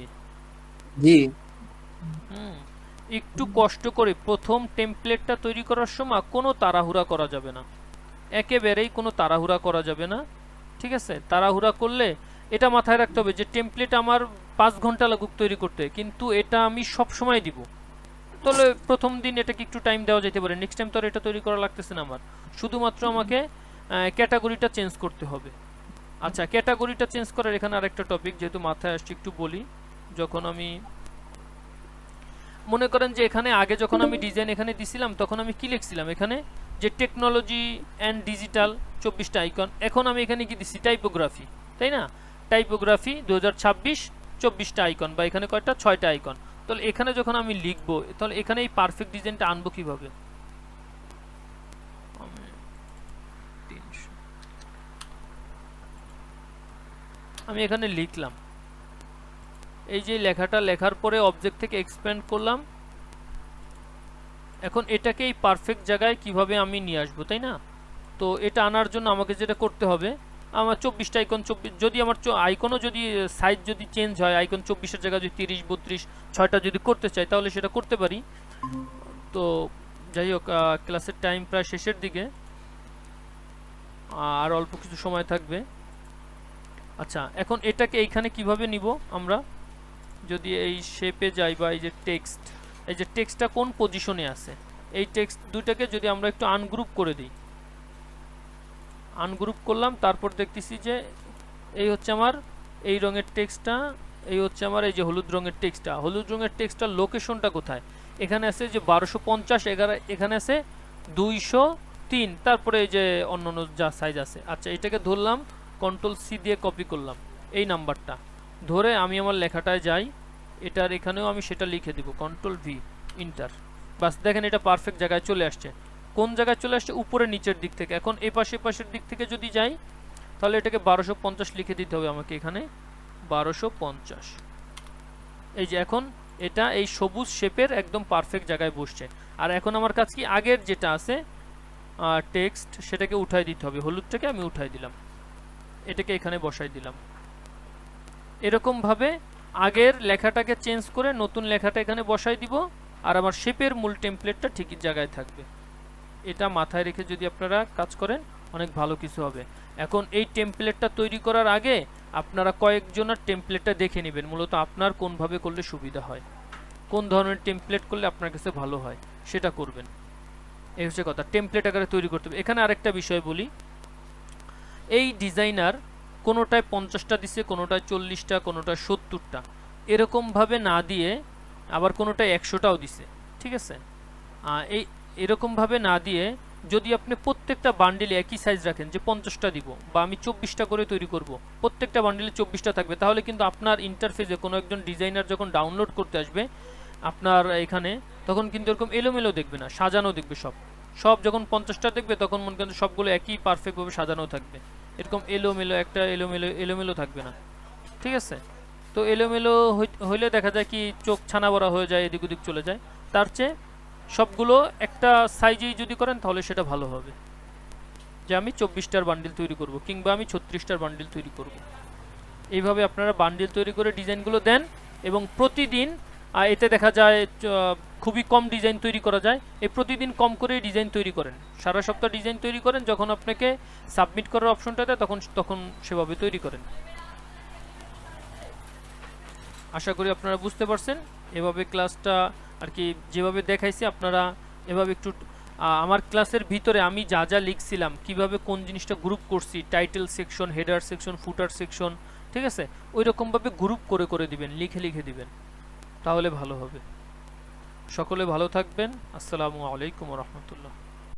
জি। একটু কষ্ট করে প্রথম টেমপ্লেটটা তৈরি করার সময় কোনো তাড়াহুড়া করা যাবে না, একেবারেই কোনো তাড়াহুড়া করা যাবে না, ঠিক আছে। তাড়াহুড়া করলে এটা মাথায় রাখতে হবে যে টেমপ্লেট আমার 5 ঘন্টা লাগুক তৈরি করতে, কিন্তু এটা আমি সব সময় দিব। তাহলে প্রথম দিন এটাকে একটু টাইম দেওয়া যেতে পারে, নেক্সট টাইম তো আর এটা তৈরি করা লাগতেছে না আমার, শুধুমাত্র আমাকে ক্যাটাগরিটা চেঞ্জ করতে হবে। আচ্ছা, ক্যাটাগরিটা চেঞ্জ করার এখানে আরেকটা টপিক যেহেতু মাথায় আসছে একটু বলি। যখন আমি মনে করেন যে এখানে আগে যখন আমি ডিজাইন এখানে দিছিলাম তখন আমি কি লিখছিলাম, এখানে যে টেকনোলজি অ্যান্ড ডিজিটাল 24টা আইকন, এখন আমি এখানে কি দিছি, টাইপোগ্রাফি, তাই না, টাইপোগ্রাফি 2026 24টা আইকন, বা এখানে কয়টা, 6টা আইকন। তাহলে এখানে যখন আমি লিখবো তাহলে এখানে এই পারফেক্ট ডিজাইনটা আনবো কিভাবে? আমি এখানে লিখলাম, এই যে লেখাটা লেখার পরে অবজেক্ট থেকে এক্সপ্যান্ড করলাম। এখন এটাকে এই পারফেক্ট জায়গায় কিভাবে আমি নিয়ে আসবো, তাই না? তো এটা আনার জন্য আমাকে যেটা করতে হবে, আমার 24টা আইকন, 24 যদি আমার আইকনও যদি সাইজ যদি চেঞ্জ হয়, আইকন 24-এর জায়গায় যদি 30 32 6টা যদি করতে চাই তাহলে সেটা করতে পারি। তো যাই হোক, ক্লাসের টাইম প্রায় শেষের দিকে, আর অল্প কিছু সময় থাকবে। আচ্ছা, এখন এটাকে এইখানে কিভাবে নিব আমরা? যদি এই শেপে যাই বা এই যে টেক্সট, এই যে টেক্সটটা কোন পজিশনে আছে, এই টেক্সট দুইটাকে যদি আমরা একটু আনগ্রুপ করে দিই, আনগ্রুপ করলাম, তারপর দেখতেছি যে এই হচ্ছে আমার এই রঙের টেক্সটটা, এই হচ্ছে আমার এই যে হলুদ রঙের টেক্সটটা। হলুদ রঙের টেক্সটটার লোকেশনটা কোথায়? এখানে আছে যে 1250, এখানে আছে 203, তারপরে এই যে অন্যান্য যা সাইজ আছে। আচ্ছা, এটাকে ধরলাম, কন্ট্রোল সি দিয়ে কপি করলাম এই নাম্বারটা, ধরে আমি আমার লেখাটায় যাই, এটার এখানেও আমি সেটা লিখে দিব, কন্ট্রোল ভি, ইন্টার। বাস, দেখেন এটা পারফেক্ট জায়গায় চলে আসছে। কোন জায়গায় চলে আসছে? উপরে নিচের দিক থেকে। এখন এই পাশের দিক থেকে যদি যাই, তাহলে এটাকে 1250 লিখে দিতে হবে আমাকে এখানে, 1250। এই যে এখন এটা এই সবুজ শেপের একদম পারফেক্ট জায়গায় বসছে। আর এখন আমার কাছে কি, আগের যেটা আছে টেক্সট, সেটাকে উঠাই দিতে হবে। হলুদটাকে আমি উঠাই দিলাম, এটাকে এখানে বসাই দিলাম। এরকম ভাবে আগের লেখাটাকে চেঞ্জ করে নতুন লেখাটা এখানে বসাই দিব, আর আমার শেপের মূল টেমপ্লেটটা ঠিকই জায়গায় থাকবে। এটা মাথায় রেখে যদি আপনারা কাজ করেন, অনেক ভালো কিছু হবে। এখন এই টেমপ্লেটটা তৈরি করার আগে আপনারা কয়েকজনের টেমপ্লেটটা দেখে নেবেন, মূলত আপনার কোনভাবে করলে সুবিধা হয়, কোন ধরনের টেমপ্লেট করলে আপনার কাছে ভালো হয়, সেটা করবেন। এই হচ্ছে কথা, টেমপ্লেট আকারে তৈরি করতে হবে। এখানে আরেকটা বিষয় বলি, এই ডিজাইনার কোনোটায় 50টা দিছে, কোনোটায় 40টা, কোনোটায় 70টা, এরকমভাবে না দিয়ে আবার কোনোটায় 100টাও দিছে, ঠিক আছে? এই এরকমভাবে না দিয়ে যদি আপনি প্রত্যেকটা বান্ডিলে একই সাইজ রাখেন, যে 50টা দিব বা আমি 24টা করে তৈরি করব, প্রত্যেকটা বান্ডিলে 24টা থাকবে, তাহলে কিন্তু আপনার ইন্টারফেসে কোনো একজন ডিজাইনার যখন ডাউনলোড করতে আসবে আপনার এখানে, তখন কিন্তু এরকম এলোমেলো দেখবে না, সাজানো দেখবে। সব যখন 50টা দেখবে, তখন মনে করেন সবগুলো একই পারফেক্টভাবে সাজানো থাকবে, এরকম এলোমেলো একটা এলোমেলো থাকবে না, ঠিক আছে? তো এলোমেলো হইলে দেখা যায় কি, চোখ ছানা বড়া হয়ে যায়, এদিক ওদিক চলে যায়। তার চেয়ে সবগুলো একটা সাইজেই যদি করেন, তাহলে সেটা ভালো হবে। যে আমি 24টার বান্ডিল তৈরি করব, কিংবা আমি 36টার বান্ডিল তৈরি করব, এইভাবে আপনারা বান্ডিল তৈরি করে ডিজাইনগুলো দেন। এবং প্রতিদিন এতে দেখা যায় খুবই কম ডিজাইন তৈরি করা যায়, এই প্রতিদিন কম করে ডিজাইন তৈরি করেন, সারা সপ্তাহ ডিজাইন তৈরি করেন, যখন আপনাকে সাবমিট করার অপশনটা দেয় তখন সেভাবে তৈরি করেন। আশা করি আপনারা বুঝতে পারছেন। এভাবে ক্লাসটা আর কি যেভাবে দেখাইছি, আপনারা এভাবে একটু আমার ক্লাসের ভিতরে আমি যা যা লিখছিলাম, কিভাবে কোন জিনিসটা গ্রুপ করছি, টাইটেল সেকশন, হেডার সেকশন, ফুটার সেকশন, ঠিক আছে, ওই রকমভাবে গ্রুপ করে দিবেন, লিখে দিবেন, তাহলে ভালো হবে। সকলে ভালো থাকবেন। আসসালামু আলাইকুম ওয়া রাহমাতুল্লাহ।